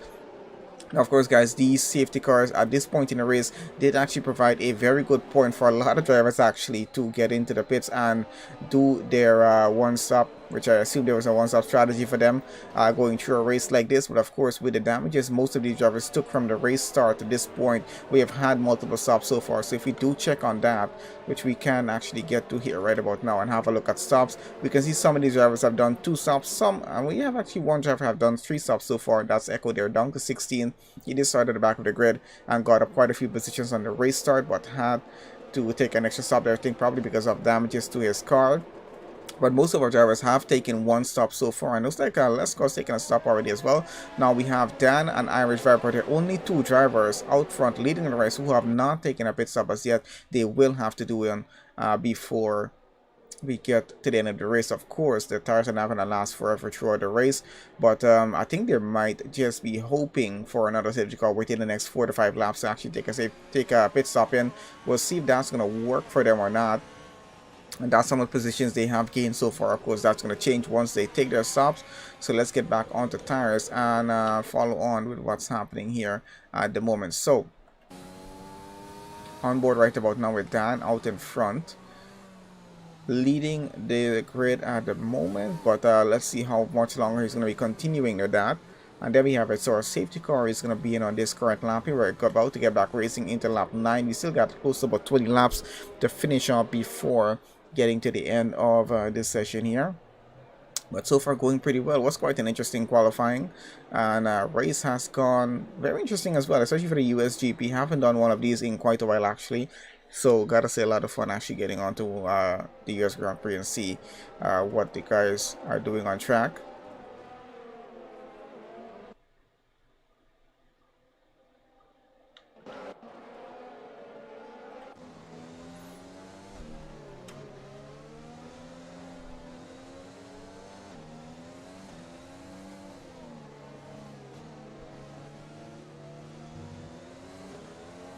Now, of course, guys, these safety cars at this point in the race did actually provide a very good point for a lot of drivers actually to get into the pits and do their one-stop, which I assume there was a one-stop strategy for them going through a race like this. But of course, with the damages most of these drivers took from the race start to this point, we have had multiple stops so far. So if we do check on that, which we can actually get to here right about now and have a look at stops, we can see some of these drivers have done 2 stops, and we have actually one driver have done 3 stops so far. That's Echo there, down to 16. He did start at the back of the grid and got up quite a few positions on the race start, but had to take an extra stop there, I think probably because of damages to his car. But most of our drivers have taken 1 stop so far, and looks like Lesko's taking a stop already as well. Now we have Dan and Irish Viper there, only 2 drivers out front leading the race who have not taken a pit stop as yet. They will have to do it before we get to the end of the race. Of course, the tires are not going to last forever throughout the race, but I think they might just be hoping for another safety car within the next 4 to 5 laps to actually take a pit stop in. We'll see if that's going to work for them or not. And that's some of the positions they have gained so far. Of course, that's going to change once they take their stops. So let's get back onto tires and follow on with what's happening here at the moment. So on board right about now with Dan out in front, leading the grid at the moment. But let's see how much longer he's going to be continuing with that. And there we have it. So our safety car is going to be in on this current lap here. We're about to get back racing into lap 9. We still got close to about 20 laps to finish off before getting to the end of this session here. But so far going pretty well. It was quite an interesting qualifying, and race has gone very interesting as well, especially for the USGP. Haven't done one of these in quite a while actually. So gotta say, a lot of fun actually getting onto the US Grand Prix and see what the guys are doing on track.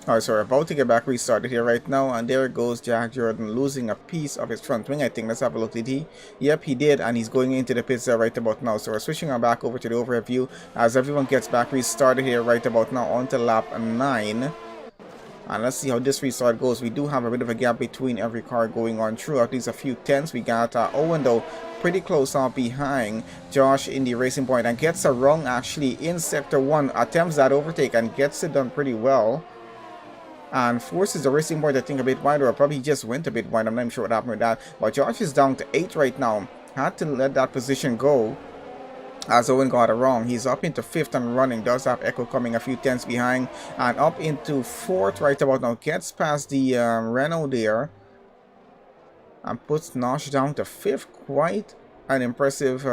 Alright, so we're about to get back restarted here right now, and there goes Jack Jordan losing a piece of his front wing, I think. Let's have a look. Did he? Yep, he did, and he's going into the pits there right about now. So we're switching our back over to the overhead view as everyone gets back restarted here right about now onto lap 9. And let's see how this restart goes. We do have a bit of a gap between every car going on through, at least a few tenths. We got Owen though pretty close off behind Josh in the racing point, and gets a run actually in sector 1, attempts that overtake and gets it done pretty well. And forces the racing point, I think, a bit wider, or probably just went a bit wide. I'm not even sure what happened with that. But Josh is down to 8 right now. Had to let that position go as Owen got it wrong. He's up into 5th and running. Does have Echo coming a few tenths behind. And up into 4th right about now. Gets past the Renault there. And puts Nosh down to 5th. Quite an impressive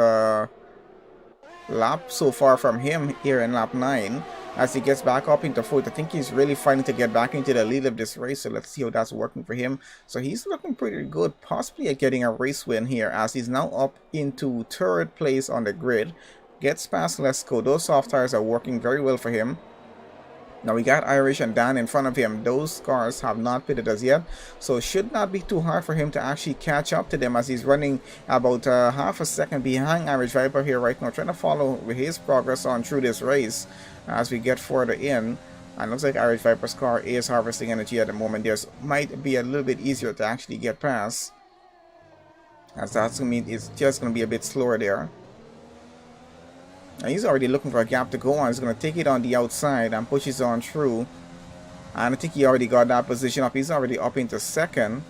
lap so far from him here in lap 9. As he gets back up into 4th, I think he's really fighting to get back into the lead of this race. So let's see how that's working for him. So he's looking pretty good, possibly at getting a race win here, as he's now up into 3rd place on the grid. Gets past Lesko. Those soft tires are working very well for him. Now we got Irish and Dan in front of him. Those cars have not pitted as yet, so it should not be too hard for him to actually catch up to them, as he's running about half a second behind Irish Viper here right now, trying to follow his progress on through this race as we get further in. And looks like Irish Viper's car is harvesting energy at the moment. There's might be a little bit easier to actually get past, as that's going to mean it's just going to be a bit slower there. And he's already looking for a gap to go on. He's going to take it on the outside and pushes on through. And I think he already got that position up. He's already up into 2nd.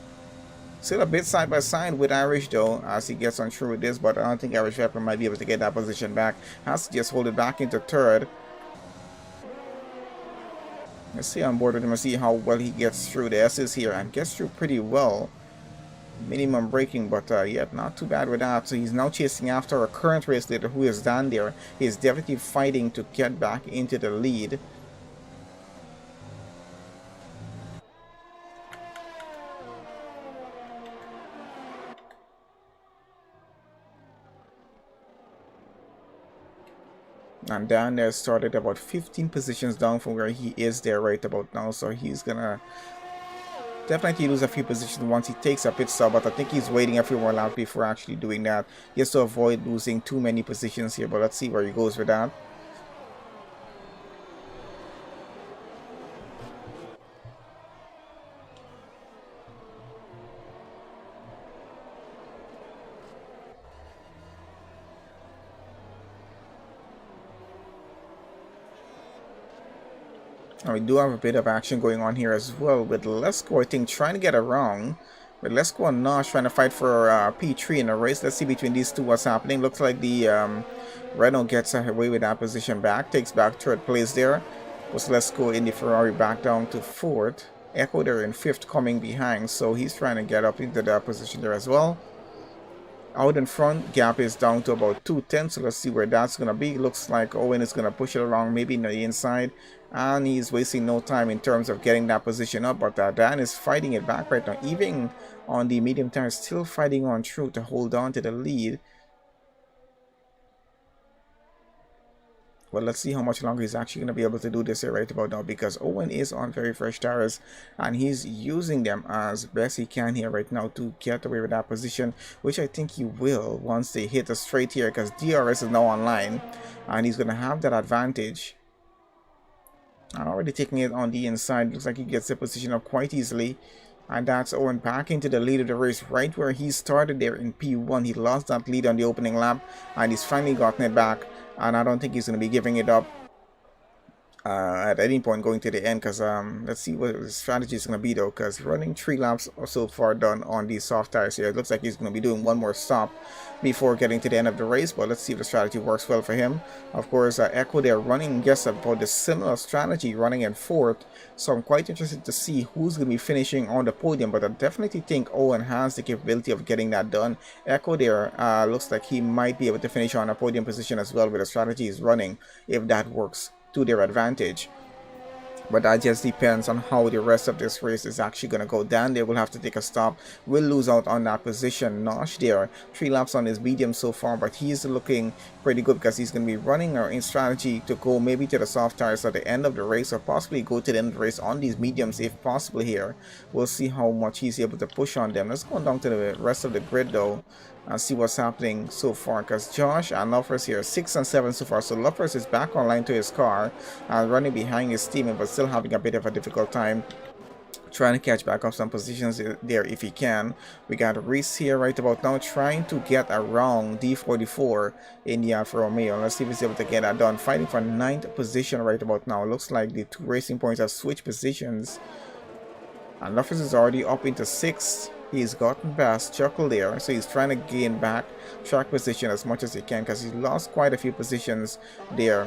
Still a bit side by side with Irish though, as he gets on through with this. But I don't think Irish Pepper might be able to get that position back. Has to just hold it back into 3rd. Let's see on board with him and see how well he gets through the S's here. And gets through pretty well. Minimum braking, but yet not too bad with that. So he's now chasing after a current race leader who is down there. He's definitely fighting to get back into the lead. And down there started about 15 positions down from where he is there right about now. So he's gonna definitely lose a few positions once he takes a pit stop, but I think he's waiting a few more laps before actually doing that, just to avoid losing too many positions here. But let's see where he goes with that. And we do have a bit of action going on here as well, with Lesko, I think, trying to get around. With Lesko and Nosh trying to fight for P3 in a race. Let's see between these two what's happening. Looks like the Renault gets away with that position back. Takes back 3rd place there. Puts Lesko in the Ferrari back down to 4th. Echo there in 5th coming behind. So he's trying to get up into that position there as well. Out in front, gap is down to about 2 tenths. So let's see where that's going to be. Looks like Owen is going to push it along, maybe in the inside. And he's wasting no time in terms of getting that position up. But Dan is fighting it back right now. Even on the medium tire, still fighting on through to hold on to the lead. But let's see how much longer he's actually going to be able to do this here right about now, because Owen is on very fresh tires and he's using them as best he can here right now to get away with that position, which I think he will once they hit a straight here, because DRS is now online and he's going to have that advantage. And already taking it on the inside, looks like he gets the position up quite easily. And that's Owen back into the lead of the race, right where he started there in P1. He lost that lead on the opening lap and he's finally gotten it back. And I don't think he's going to be giving it up. at any point going to the end, because let's see what his strategy is going to be though, because running 3 laps so far done on these soft tires here. It looks like he's going to be doing one more stop before getting to the end of the race, but let's see if the strategy works well for him. Of course, Echo there running, guess about the similar strategy, running in fourth, so I'm quite interested to see who's going to be finishing on the podium, but I definitely think Owen has the capability of getting that done. Echo there looks like he might be able to finish on a podium position as well with the strategy he's running, if that works to their advantage. But that just depends on how the rest of this race is actually going to go. Dan there will have to take a stop, will lose out on that position. Nosh there, 3 laps on his medium so far, but he's looking pretty good because he's going to be running in strategy to go maybe to the soft tires at the end of the race, or possibly go to the end of the race on these mediums if possible here. We'll see how much he's able to push on them. Let's go down to the rest of the grid though and see what's happening so far, because Josh and Luffers here 6 and 7 so far. So Luffers is back online to his car and running behind his teammate, but still having a bit of a difficult time trying to catch back up some positions there if he can. We got Reese here right about now trying to get around D44 in the Alfa Romeo. Let's see if he's able to get that done. Fighting for 9th position right about now. Looks like the 2 racing points have switched positions, and Luffers is already up into 6th. He's gotten past Chuckle there, so he's trying to gain back track position as much as he can, because he's lost quite a few positions there.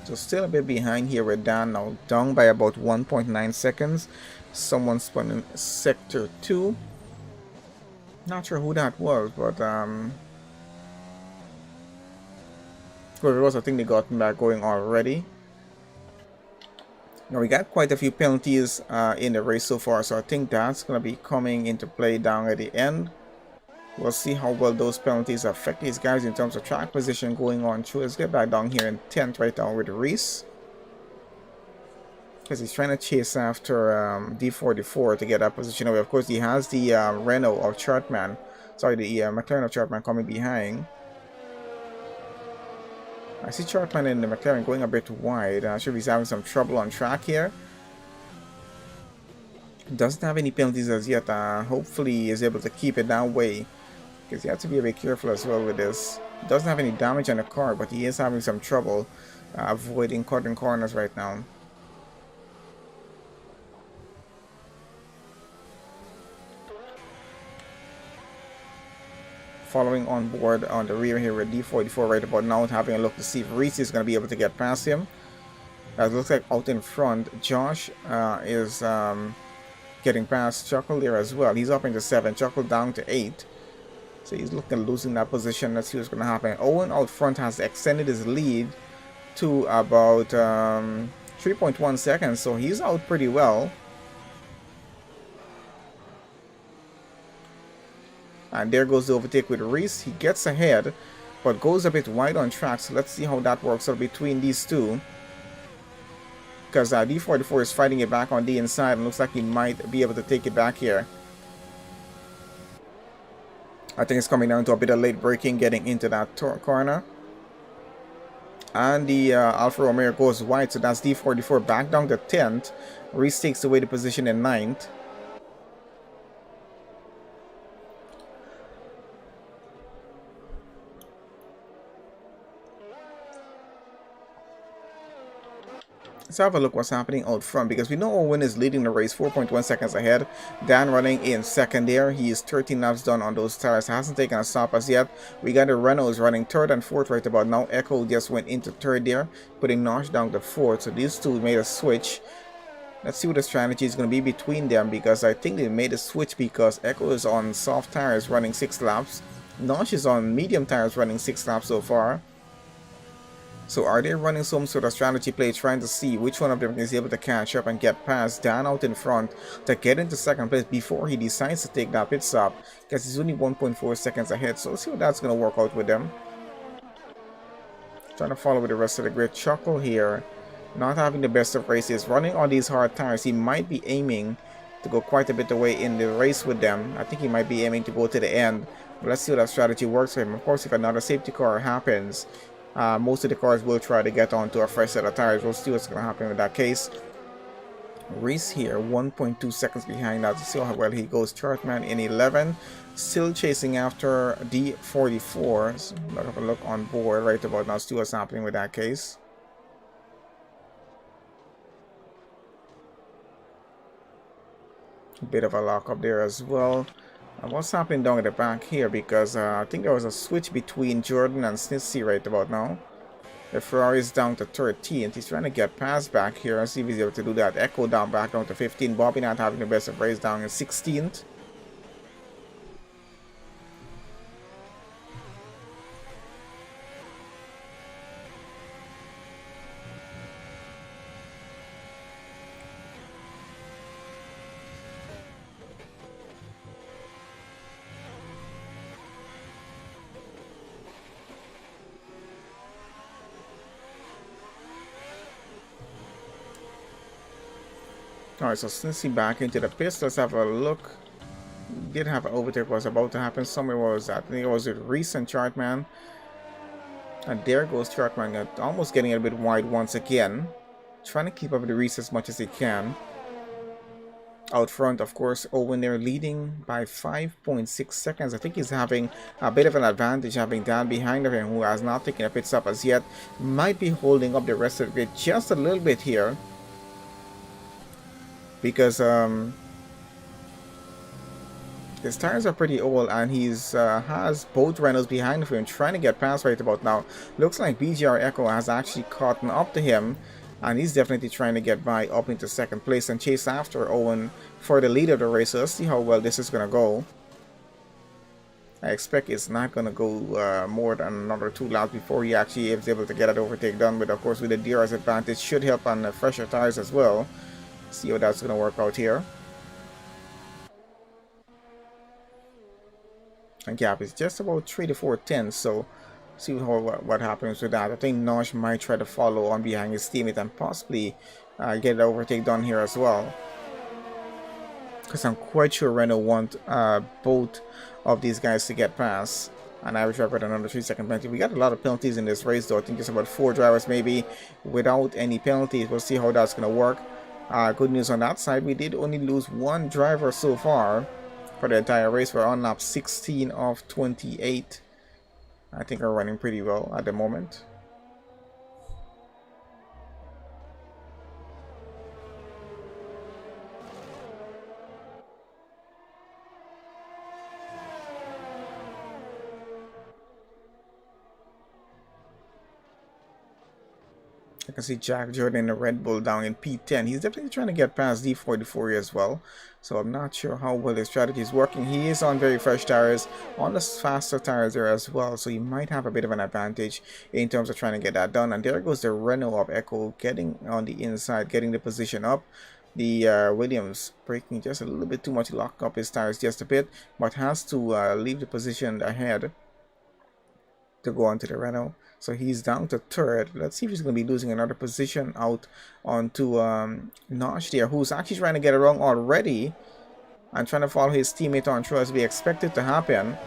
So still a bit behind here with Dan, now down by about 1.9 seconds. Someone spun in sector 2. Not sure who that was, but whoever it was, I think they got him back going already. Now we got quite a few penalties in the race so far, so I think that's going to be coming into play down at the end. We'll see how well those penalties affect these guys in terms of track position going on through. Let's get back down here in 10th right now with Reese, because he's trying to chase after D44 to get that position away. Of course, he has the Renault of Chartman, sorry, the McLaren of Chartman coming behind. I see Chartman in the McLaren going a bit wide. I'm sure he's having some trouble on track here. Doesn't have any penalties as yet. Hopefully he is able to keep it that way, because you have to be a bit careful as well with this. Doesn't have any damage on the car, but he is having some trouble avoiding cutting corners right now. Following on board on the rear here with D44 right about now, having a look to see if Reese is going to be able to get past him. It looks like out in front, Josh is getting past Chuckle there as well. He's up into 7, Chuckle down to 8. So he's looking at losing that position. Let's see what's going to happen. Owen out front has extended his lead to about 3.1 seconds, so he's out pretty well. And there goes the overtake with Reese. He gets ahead, but goes a bit wide on track. So let's see how that works out between these two, because D44 is fighting it back on the inside, and looks like he might be able to take it back here. I think it's coming down to a bit of late braking getting into that corner. And the Alfa Romeo goes wide, so that's D44 back down to 10th. Reese takes away the position in 9th. Let's have a look what's happening out front, because we know Owen is leading the race 4.1 seconds ahead. Dan running in second there. He is 13 laps done on those tires. Hasn't taken a stop as yet. We got the Renaults running 3rd and 4th right about now. Echo just went into 3rd there, putting Nosh down to 4th. So these two made a switch. Let's see what the strategy is going to be between them, because I think they made a switch because Echo is on soft tires running 6 laps. Nosh is on medium tires running 6 laps so far. So are they running some sort of strategy play, trying to see which one of them is able to catch up and get past Dan out in front to get into 2nd place before he decides to take that pit stop, because he's only 1.4 seconds ahead. So let's see how that's going to work out with them. Trying to follow with the rest of the grid. Chuckle here, not having the best of races, running on these hard tires. He might be aiming to go quite a bit away in the race with them. I think he might be aiming to go to the end. But let's see how that strategy works for him. Of course, if another safety car happens, most of the cars will try to get onto a fresh set of tires. We'll see what's going to happen with that case. Reese here 1.2 seconds behind that. See how well he goes. Chartman in 11, still chasing after D44. So let's have a look on board right about now. See what's happening with that case. A bit of a lock up there as well. And what's happening down at the back here, because I think there was a switch between Jordan and Snitsy right about now. The Ferrari is down to 13th. He's trying to get past back here and see if he's able to do that. Echo down back down to 15. Bobby not having the best of race, down in 16th. Alright, so Snitsy back into the pits. Let's have a look. Did have an overtake was about to happen. Somewhere was that? I think it was a recent Chartman. And there goes Chartman, almost getting a bit wide once again. Trying to keep up with the Reese as much as he can. Out front, of course, Owen there leading by 5.6 seconds. I think he's having a bit of an advantage, having Dan behind of him, who has not taken a pit stop as yet. Might be holding up the rest of it just a little bit here, because his tires are pretty old, and he's has both Reynolds behind of him trying to get past right about now. Looks like BGR Echo has actually caught up to him, and he's definitely trying to get by up into second place and chase after Owen for the lead of the race. So let's see how well this is going to go. I expect it's not going to go more than another 2 laps before he actually is able to get that overtake done. But of course, with the DRS advantage, should help on the fresher tires as well. See how that's going to work out here. And gap is just about 3 to 4 tenths, so see what happens with that. I think Nosh might try to follow on behind his teammate and possibly get an overtake done here as well, because I'm quite sure Renault want both of these guys to get past. An average record another 3-second penalty. We got a lot of penalties in this race though. I think it's about 4 drivers maybe without any penalties. We'll see how that's going to work. Good news on that side, we did only lose 1 driver so far for the entire race. We're on lap 16 of 28. I think we're running pretty well at the moment. I can see Jack Jordan in the Red Bull down in P10. He's definitely trying to get past D44 as well. So I'm not sure how well his strategy is working. He is on very fresh tires, on the faster tires there as well. So he might have a bit of an advantage in terms of trying to get that done. And there goes the Renault of Echo getting on the inside, getting the position up. The Williams braking just a little bit too much, lock up his tires just a bit, but has to leave the position ahead to go on to the Renault. So he's down to 3rd. Let's see if he's going to be losing another position out onto Nosh there, who's actually trying to get it wrong already and trying to follow his teammate on through as we expect it to happen.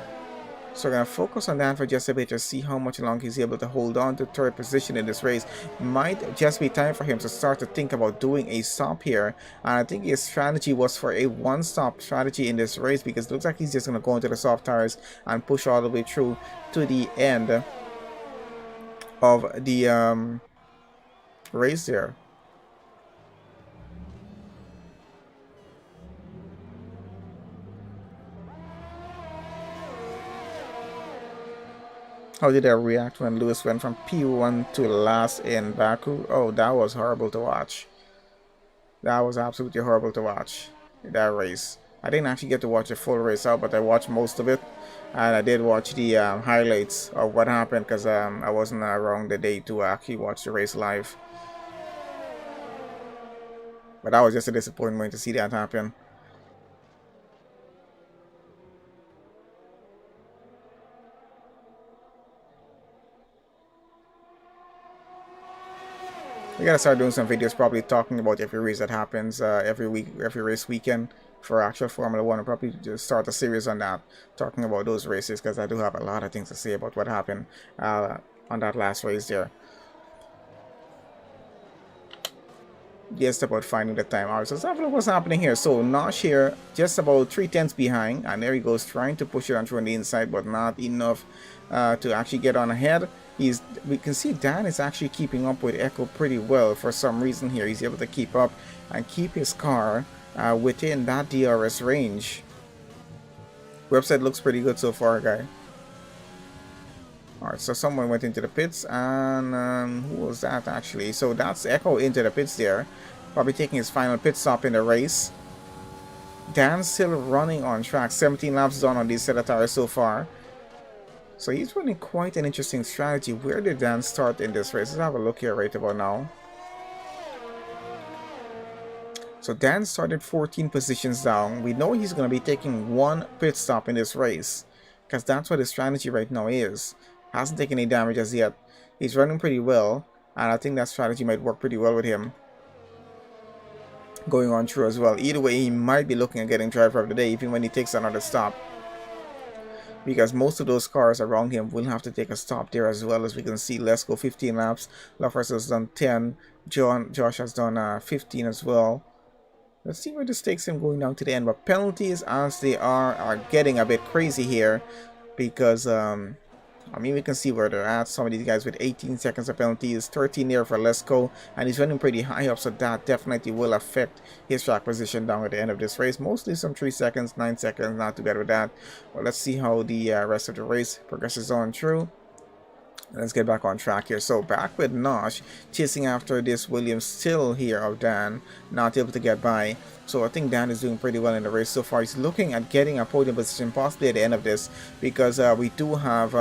So we're going to focus on that for just a bit to see how much longer he's able to hold on to 3rd position in this race. Might just be time for him to start to think about doing a stop here. And I think his strategy was for a one-stop strategy in this race, because it looks like he's just going to go into the soft tires and push all the way through to the end of the race there. How did I react when Lewis went from P1 to last in Baku? Oh, that was horrible to watch. That was absolutely horrible to watch, that race. I didn't actually get to watch the full race out, but I watched most of it. And I did watch the highlights of what happened, because I wasn't around the day to actually watch the race live. But that was just a disappointment to see that happen. We gotta start doing some videos, probably talking about every race that happens every week, every race weekend for actual Formula 1. I'll probably just start a series on that, talking about those races, because I do have a lot of things to say about what happened on that last race there. just about finding the time. Alright, so let's have a look what's happening here. So Nosh here, just about 3 tenths behind, and there he goes, trying to push it on through on the inside, but not enough to actually get on ahead. We can see Dan is actually keeping up with Echo pretty well for some reason here. He's able to keep up and keep his car within that DRS range. Website looks pretty good so far, guy. Alright, so someone went into the pits, and who was that actually? So that's Echo into the pits there, probably taking his final pit stop in the race. Dan's still running on track, 17 laps done on these set of tires so far. So he's running quite an interesting strategy. Where did Dan start in this race? Let's have a look here right about now. So Dan started 14 positions down. We know he's going to be taking one pit stop in this race, because that's what his strategy right now is. Hasn't taken any damage as yet. He's running pretty well, and I think that strategy might work pretty well with him going on through as well. Either way, he might be looking at getting driver of the day even when he takes another stop, because most of those cars around him will have to take a stop there as well. As we can see, let's go 15 laps. Lovers has done 10. Josh has done 15 as well. Let's see where this takes him going down to the end. But penalties, as they are getting a bit crazy here, because I mean, we can see where they're at. Some of these guys with 18 seconds of penalties, 13 there for Lesko, and he's running pretty high up, so that definitely will affect his track position down at the end of this race. Mostly some 3 seconds, 9 seconds, not too bad with that. Well, let's see how the rest of the race progresses on through. Let's get back on track here. So back with Nosh, chasing after this Williams still here of Dan, not able to get by. So I think Dan is doing pretty well in the race so far. He's looking at getting a podium position possibly at the end of this, because we do have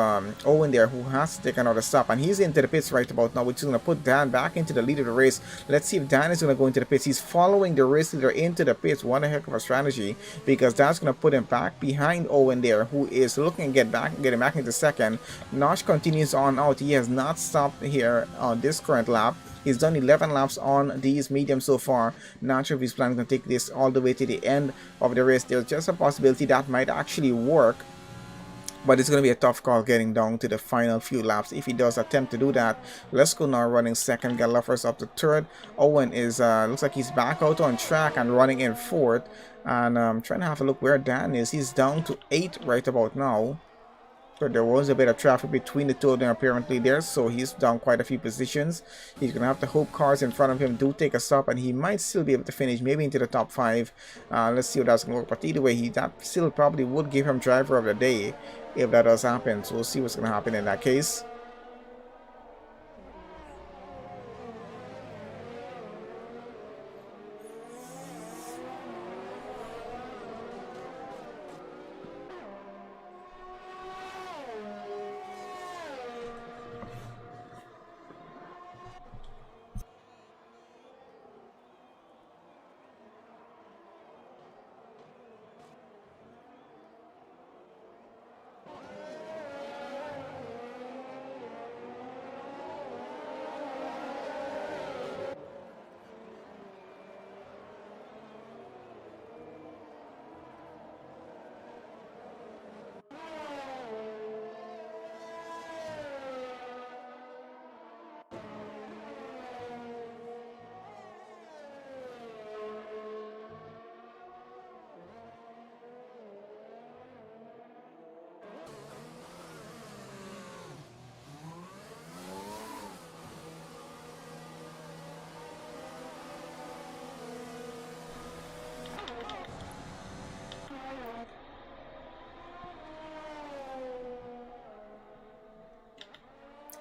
Owen there who has to take another stop, and he's into the pits right about now, which is going to put Dan back into the lead of the race. Let's see if Dan is going to go into the pits. He's following the race leader into the pits. What a heck of a strategy, because that's going to put him back behind Owen there, who is looking to getting back into second. Nosh continues on out. He has not stopped here on this current lap. He's done 11 laps on these mediums so far. Not sure if he's planning to take this all the way to the end of the race. There's just a possibility that might actually work, but it's going to be a tough call getting down to the final few laps if he does attempt to do that. Let's go now running second. Gallifers up to third. Owen is looks like he's back out on track and running in fourth. And trying to have a look where Dan is. He's down to 8 right about now. So there was a bit of traffic between the two of them apparently there, so he's down quite a few positions. He's going to have to hope cars in front of him do take a stop, and he might still be able to finish maybe into the top 5. Let's see what that's going to work. But either way, that still probably would give him driver of the day if that does happen. So we'll see what's going to happen in that case.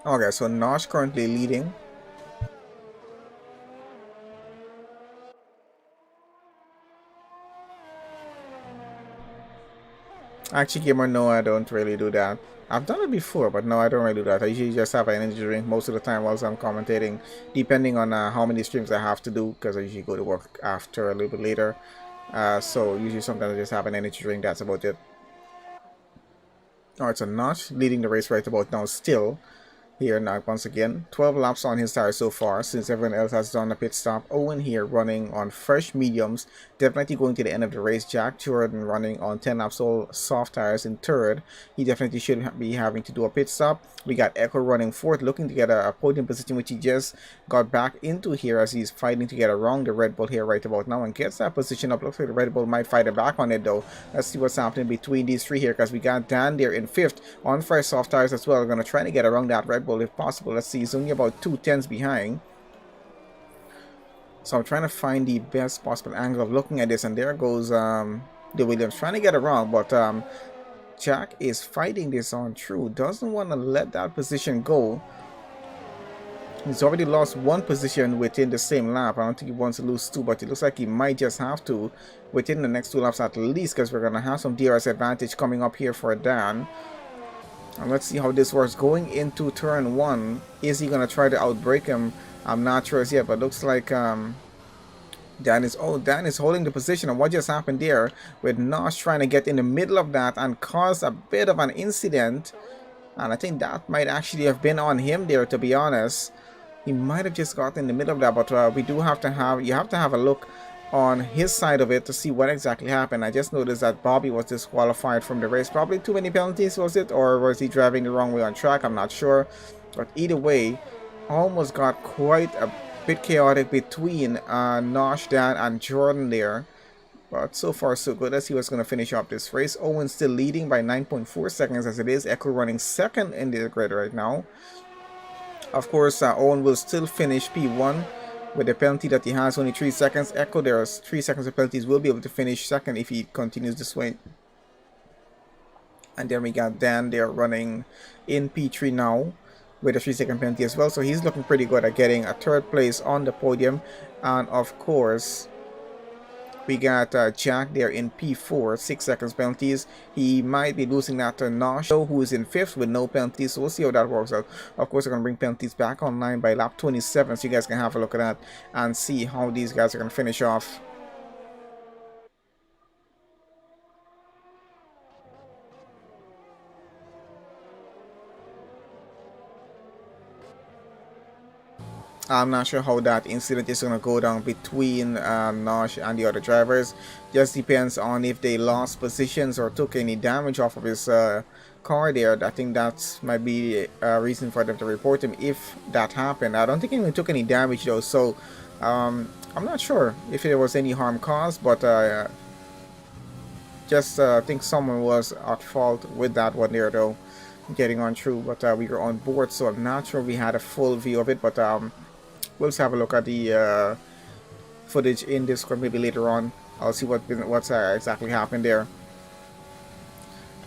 Okay, so Nosh currently leading. Actually, gamer, no, I don't really do that. I've done it before, but no, I don't really do that. I usually just have an energy drink most of the time whilst I'm commentating, depending on how many streams I have to do, because I usually go to work after a little bit later. So usually sometimes I just have an energy drink, that's about it. Alright, so Nosh leading the race right about now still. here now once again. 12 laps on his tires so far since everyone else has done a pit stop. Owen here running on fresh mediums, definitely going to the end of the race. Jack Jordan running on 10 laps all soft tires in third. He definitely should be having to do a pit stop. We got Echo running fourth, looking to get a podium position, which he just got back into here as he's fighting to get around the Red Bull here right about now and gets that position up. Looks like the Red Bull might fight it back on it though. Let's see what's happening between these three here, because we got Dan there in fifth on fresh soft tires as well. We're going to try to get around that Red Bull if possible. Let's see, he's only about 2 tenths behind. So I'm trying to find the best possible angle of looking at this, and there goes the Williams trying to get around, but Jack is fighting this on through. Doesn't want to let that position go. He's already lost one position within the same lap. I don't think he wants to lose two, but it looks like he might just have to within the next 2 laps at least, because we're going to have some DRS advantage coming up here for Dan. And let's see how this works. Going into turn 1, is he going to try to outbrake him? I'm not sure as yet, but looks like Dan is holding the position. And what just happened there with Nosh trying to get in the middle of that and cause a bit of an incident. And I think that might actually have been on him there, to be honest. He might have just got in the middle of that, but we do have to have a look on his side of it to see what exactly happened. I just noticed that Bobby was disqualified from the race. Probably too many penalties, was it? Or was he driving the wrong way on track? I'm not sure. But either way, almost got quite a bit chaotic between Nosh, Dan, and Jordan there. But so far so good. Let's see what's going to finish up this race. Owen still leading by 9.4 seconds as it is. Echo running second in the grid right now. Of course, Owen will still finish P1 with the penalty that he has, only 3 seconds. Echo, there's 3 seconds of penalties, will be able to finish second if he continues this way. And then we got Dan there running in P3 now with a 3-second penalty as well. So he's looking pretty good at getting a third place on the podium. And of course, we got Jack there in P4, 6 seconds penalties. He might be losing that to Nosh, who is in 5th with no penalties. So we'll see how that works out. Of course, we're going to bring penalties back online by lap 27. So you guys can have a look at that and see how these guys are going to finish off. I'm not sure how that incident is going to go down between Nosh and the other drivers. Just depends on if they lost positions or took any damage off of his car there. I think that might be a reason for them to report him if that happened. I don't think anyone took any damage though, so I'm not sure if there was any harm caused, but just think someone was at fault with that one there though, getting on through. But we were on board, so I'm not sure we had a full view of it, but we'll just have a look at the footage in Discord maybe later on. I'll see what's exactly happened there.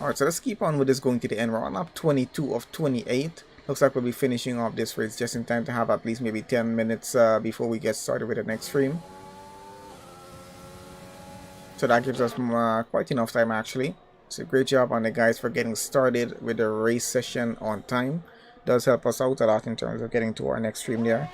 Alright, so let's keep on with this going to the end. We're on lap 22 of 28. Looks like we'll be finishing off this race just in time to have at least maybe 10 minutes before we get started with the next stream. So that gives us quite enough time actually. So great job on the guys for getting started with the race session on time. Does help us out a lot in terms of getting to our next stream there.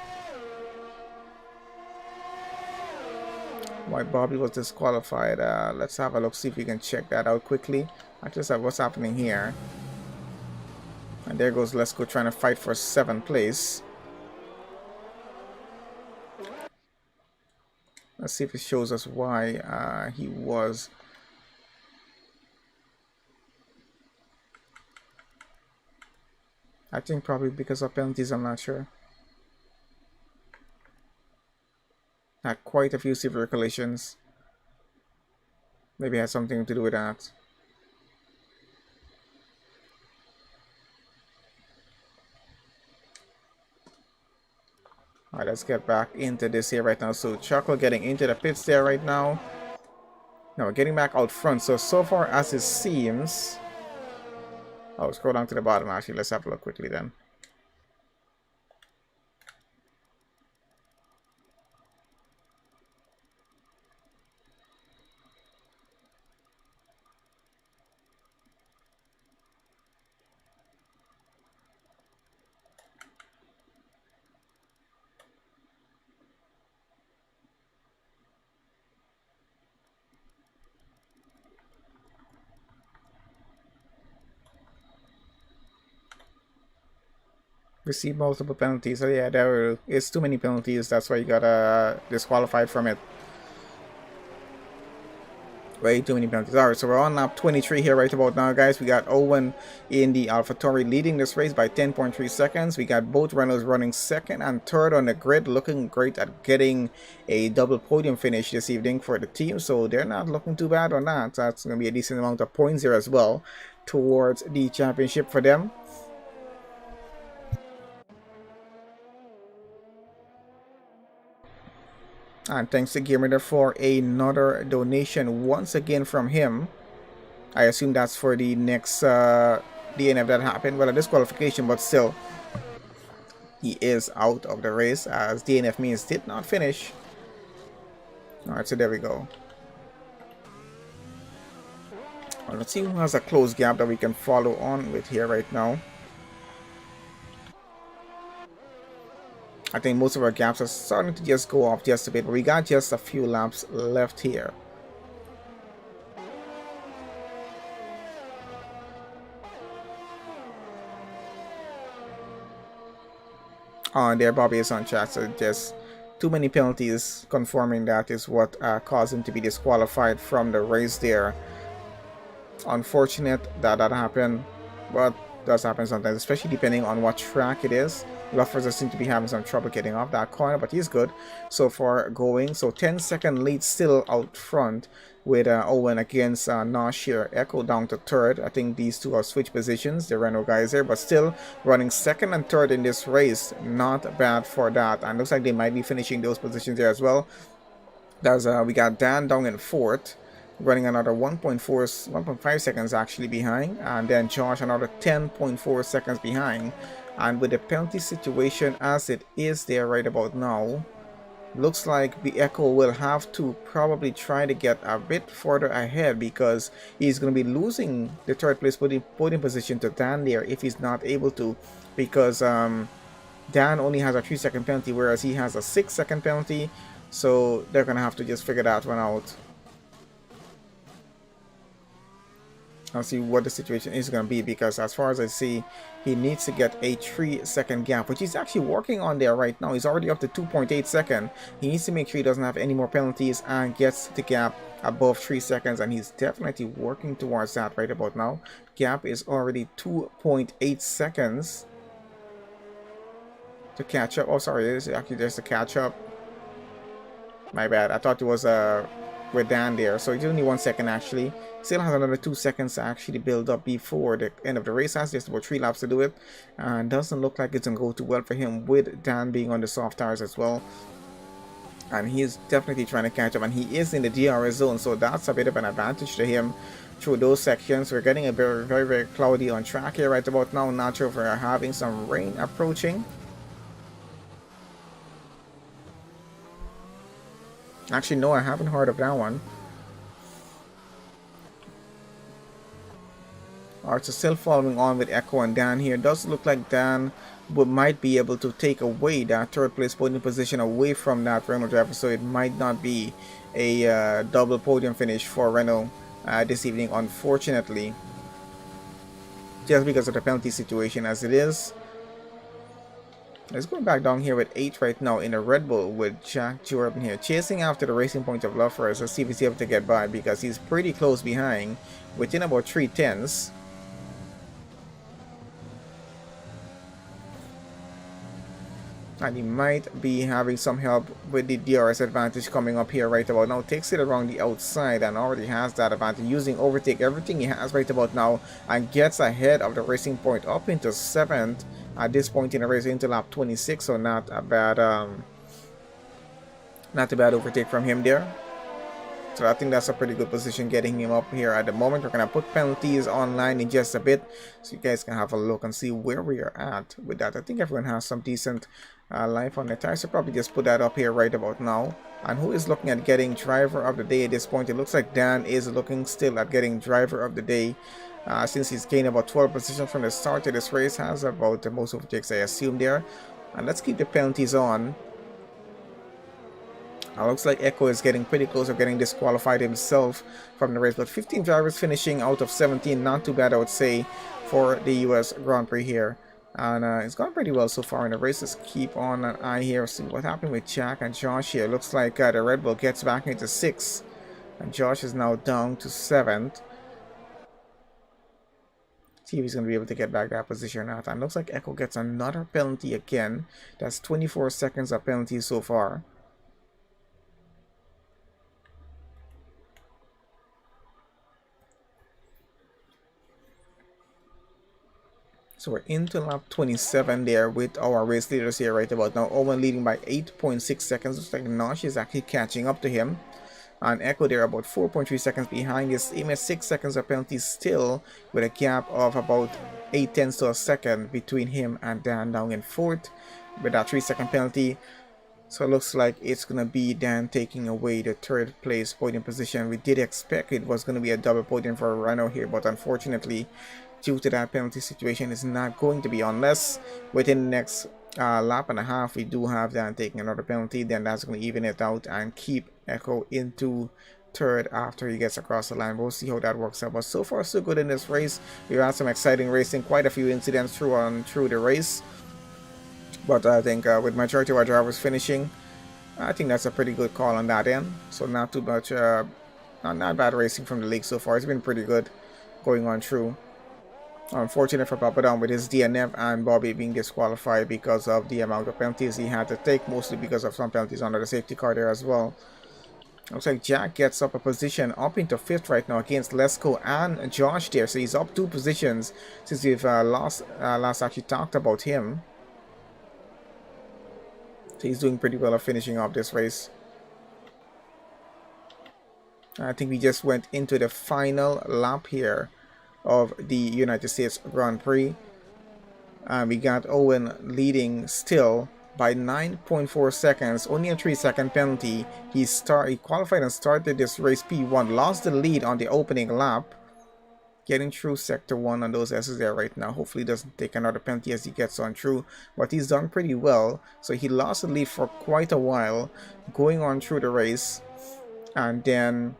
Why Bobby was disqualified. Let's have a look, see if we can check that out quickly. I just have what's happening here. And there goes Let's Go trying to fight for 7th place. Let's see if it shows us why he was. I think probably because of penalties, I'm not sure. Had quite a few severe collisions. Maybe it had something to do with that. Alright, let's get back into this here right now. So Chocolate getting into the pits there right now. Now we're getting back out front. So far as it seems... Oh, scroll down to the bottom actually. Let's have a look quickly then. Receive multiple penalties. So yeah, there is too many penalties. That's why you got disqualified from it. Way too many penalties. Alright, so we're on lap 23 here right about now, guys. We got Owen in the AlphaTauri leading this race by 10.3 seconds. We got both runners running second and third on the grid, looking great at getting a double podium finish this evening for the team. So they're not looking too bad on that. That's going to be a decent amount of points here as well towards the championship for them. And thanks to Gearmeter for another donation once again from him. I assume that's for the next DNF that happened. Well, a disqualification, but still, he is out of the race as DNF means did not finish. Alright, so there we go. Well, let's see who has a close gap that we can follow on with here right now. I think most of our gaps are starting to just go off just a bit, but we got just a few laps left here. And there Bobby is on track, so just too many penalties confirming that is what caused him to be disqualified from the race there. Unfortunate that happened, but does happen sometimes, especially depending on what track it is. Luffers seem to be having some trouble getting off that corner, but he's good so far going. So 10-second lead still out front with Owen against Nosh here. Echo down to third. I think these two are switch positions, the Renault guys there, but still running second and third in this race. Not bad for that, and looks like they might be finishing those positions there as well. There's we got Dan down in fourth, running another 1.5 seconds actually behind, and then Josh another 10.4 seconds behind. And with the penalty situation as it is there right about now, looks like the Echo will have to probably try to get a bit further ahead, because he's going to be losing the third place podium position to Dan there if he's not able to, because Dan only has a 3-second penalty, whereas he has a 6-second penalty. So they're going to have to just figure that one out. I'll see what the situation is going to be, because as far as I see, he needs to get a 3-second gap, which he's actually working on there right now. He's already up to 2.8 seconds. He needs to make sure he doesn't have any more penalties and gets the gap above 3 seconds, and he's definitely working towards that right about now. Gap is already 2.8 seconds to catch up. Oh, sorry, it is actually just a catch up. My bad. I thought it was with Dan there. So it's only 1 second actually. Still has another 2 seconds to actually build up before the end of the race. Has just about 3 laps to do it, and doesn't look like it's gonna go too well for him with Dan being on the soft tires as well. And he's definitely trying to catch up, and he is in the DRS zone, so that's a bit of an advantage to him through those sections. We're getting a very cloudy on track here right about now. Not sure if we're having some rain approaching. Actually, no, I haven't heard of that one. Alright, so still following on with Echo and Dan here. Does look like Dan might be able to take away that third place podium position away from that Renault driver, so it might not be a double podium finish for Renault this evening, unfortunately, just because of the penalty situation as it is. Let's go back down here with 8 right now in a Red Bull with Jack Jordan here, chasing after the Racing Point of Luffers. Let's see if he's able to get by, because he's pretty close behind, within about 3/10. And he might be having some help with the DRS advantage coming up here right about now. Takes it around the outside and already has that advantage, using overtake everything he has right about now, and gets ahead of the Racing Point up into 7th at this point in the race, into lap 26. So not a bad overtake from him there. So I think that's a pretty good position getting him up here at the moment. We're going to put penalties online in just a bit, so you guys can have a look and see where we are at with that. I think everyone has some decent life on the tires, so probably just put that up here right about now. And who is looking at getting driver of the day at this point? It looks like Dan is looking still at getting driver of the day, since he's gained about 12 positions from the start of this race. Has about the most overtakes, I assume, there. And let's keep the penalties on. Looks like Echo is getting pretty close to getting disqualified himself from the race, but 15 drivers finishing out of 17, not too bad, I would say, for the US Grand Prix here. And it's gone pretty well so far in the race. Let's keep on an eye here, see what happened with Jack and Josh here. Looks like the Red Bull gets back into 6th, and Josh is now down to 7th. See if he's going to be able to get back that position or not. And looks like Echo gets another penalty again. That's 24 seconds of penalty so far. So we're into lap 27 there with our race leaders here right about now. Owen leading by 8.6 seconds. Looks like Nosh is actually catching up to him. And Echo there about 4.3 seconds behind. He's aiming at 6 seconds of penalty still, with a gap of about 0.8 to a second between him and Dan down in 4th with that 3-second penalty. So it looks like it's going to be Dan taking away the 3rd place podium position. We did expect it was going to be a double podium for Renault here, but unfortunately, due to that penalty situation, it's not going to be, unless within the next lap and a half we do have Dan taking another penalty. Then that's going to even it out and keep Echo into 3rd after he gets across the line. We'll see how that works out, but so far so good in this race. We've had some exciting racing, quite a few incidents through the race, but I think with majority of our drivers finishing, I think that's a pretty good call on that end. So not too much not bad racing from the league so far. It's been pretty good going on through. Unfortunate for Papadon with his DNF and Bobby being disqualified because of the amount of penalties he had to take, mostly because of some penalties under the safety car there as well. Looks like Jack gets up a position up into 5th right now against Lesko and Josh there. So he's up 2 positions since we've last actually talked about him. So he's doing pretty well of finishing up this race. I think we just went into the final lap here of the United States Grand Prix. We got Owen leading still by 9.4 seconds, only a 3-second penalty. He qualified and started this race P1, lost the lead on the opening lap, getting through sector 1 on those S's there right now. Hopefully he doesn't take another penalty as he gets on through, but he's done pretty well. So he lost the lead for quite a while going on through the race, and then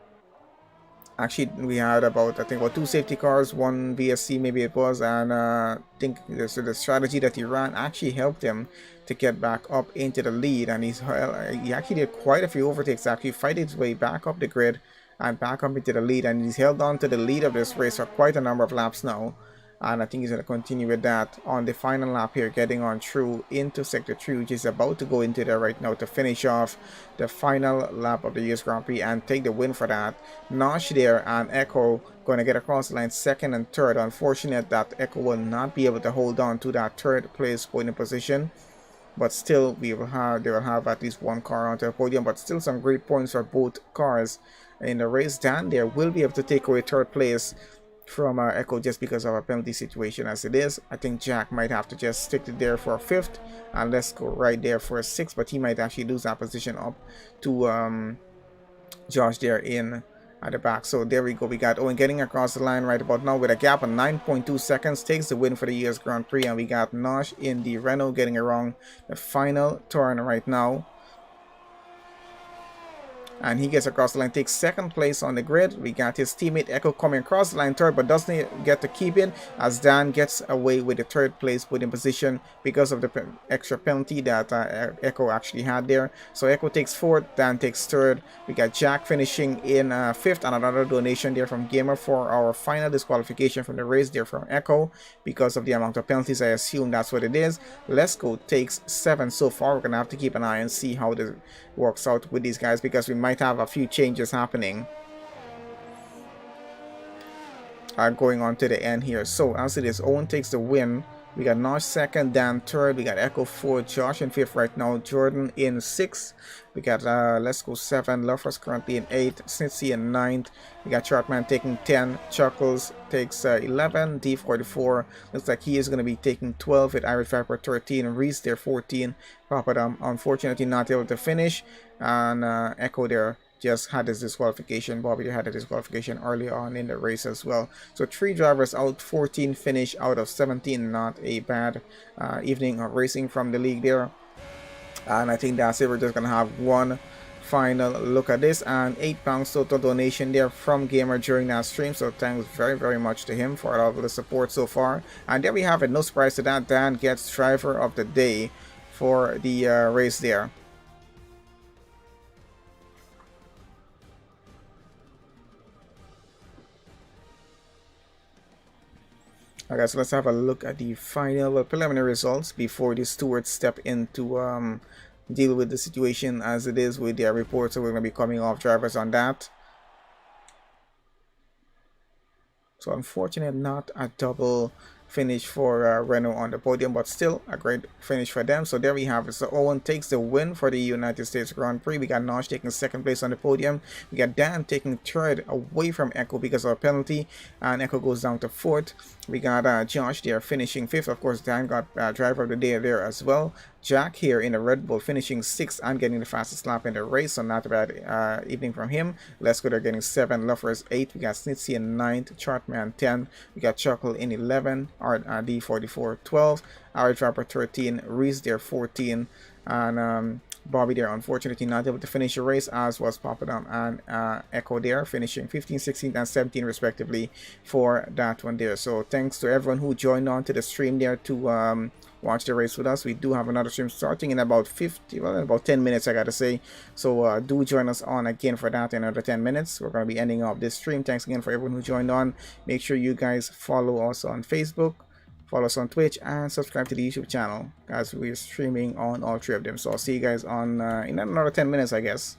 actually we had about, I think, 2 safety cars, 1 VSC maybe it was, and I think the strategy that he ran actually helped him to get back up into the lead, and he actually did quite a few overtakes, actually fight his way back up the grid and back up into the lead, and he's held on to the lead of this race for quite a number of laps now. And I think he's going to continue with that on the final lap here, getting on through into sector 3, which is about to go into there right now to finish off the final lap of the US Grand Prix and take the win for that. Nosh there and Echo going to get across the line 2nd and 3rd. Unfortunate that Echo will not be able to hold on to that 3rd place podium position, but still they will have at least 1 car onto the podium, but still some great points for both cars in the race. Dan there will be able to take away 3rd place from Echo just because of a penalty situation as it is. I think Jack might have to just stick it there for a 5th, and let's go right there for a 6th, but he might actually lose that position up to Josh there in at the back. So there we go, we got Owen getting across the line right about now with a gap of 9.2 seconds, takes the win for the US Grand Prix, and we got Nosh in the Renault getting around the final turn right now. And he gets across the line, takes 2nd place on the grid. We got his teammate Echo coming across the line 3rd, but doesn't get to keep it, as Dan gets away with the 3rd place podium position because of the extra penalty that Echo actually had there. So Echo takes 4th, Dan takes 3rd. We got Jack finishing in 5th, and another donation there from Gamer for our final disqualification from the race there from Echo because of the amount of penalties. I assume that's what it is. Lesko takes 7th so far. We're gonna have to keep an eye and see how this works out with these guys, because we might have a few changes happening going on to the end here. So as it is, Owen takes the win. We got Nosh 2nd, Dan 3rd, we got Echo 4th, Josh in 5th right now, Jordan in 6th, we got Let's Go 7, Lovers currently in 8th, Snitsy in 9th, we got Chartman taking 10, Chuckles takes 11, D44 looks like he is going to be taking 12 with Irish Viper 13, Reese there 14, Papadam unfortunately not able to finish, and Echo there just had his disqualification. Bobby had a disqualification early on in the race as well. So 3 drivers out, 14 finish out of 17. Not a bad evening of racing from the league there. And I think that's it. We're just going to have one final look at this, and £8 total donation there from Gamer during that stream. So thanks very much to him for all of the support so far. And there we have it. No surprise to that, Dan gets driver of the day for the race there. Okay, so let's have a look at the final preliminary results before the stewards step in to deal with the situation as it is with their reports. So we're going to be coming off drivers on that. So unfortunate, not a double finish for Renault on the podium, but still a great finish for them. So there we have it. So Owen takes the win for the United States Grand Prix. We got Nosh taking second place on the podium. We got Dan taking third away from Echo because of a penalty, and Echo goes down to fourth. We got Josh there finishing fifth. Of course, Dan got driver of the day there as well. Jack here in the Red Bull finishing 6th and getting the fastest lap in the race, so not a bad evening from him. Let's go, they're getting 7, Luffers 8, we got Snitsy in 9th, Chartman 10, we got Chuckle in 11, D44 12, our Dropper 13, Reese there 14, and Bobby there unfortunately not able to finish the race, as was Papadam and Echo there finishing 15, 16 and 17 respectively for that one there. So thanks to everyone who joined on to the stream there to watch the race with us. We do have another stream starting in about 10 minutes, I gotta say. So do join us on again for that in another 10 minutes. We're going to be ending off this stream. Thanks again for everyone who joined on. Make sure you guys follow us on Facebook, follow us on Twitch, and subscribe to the YouTube channel as we're streaming on all 3 of them. So I'll see you guys on in another 10 minutes, I guess.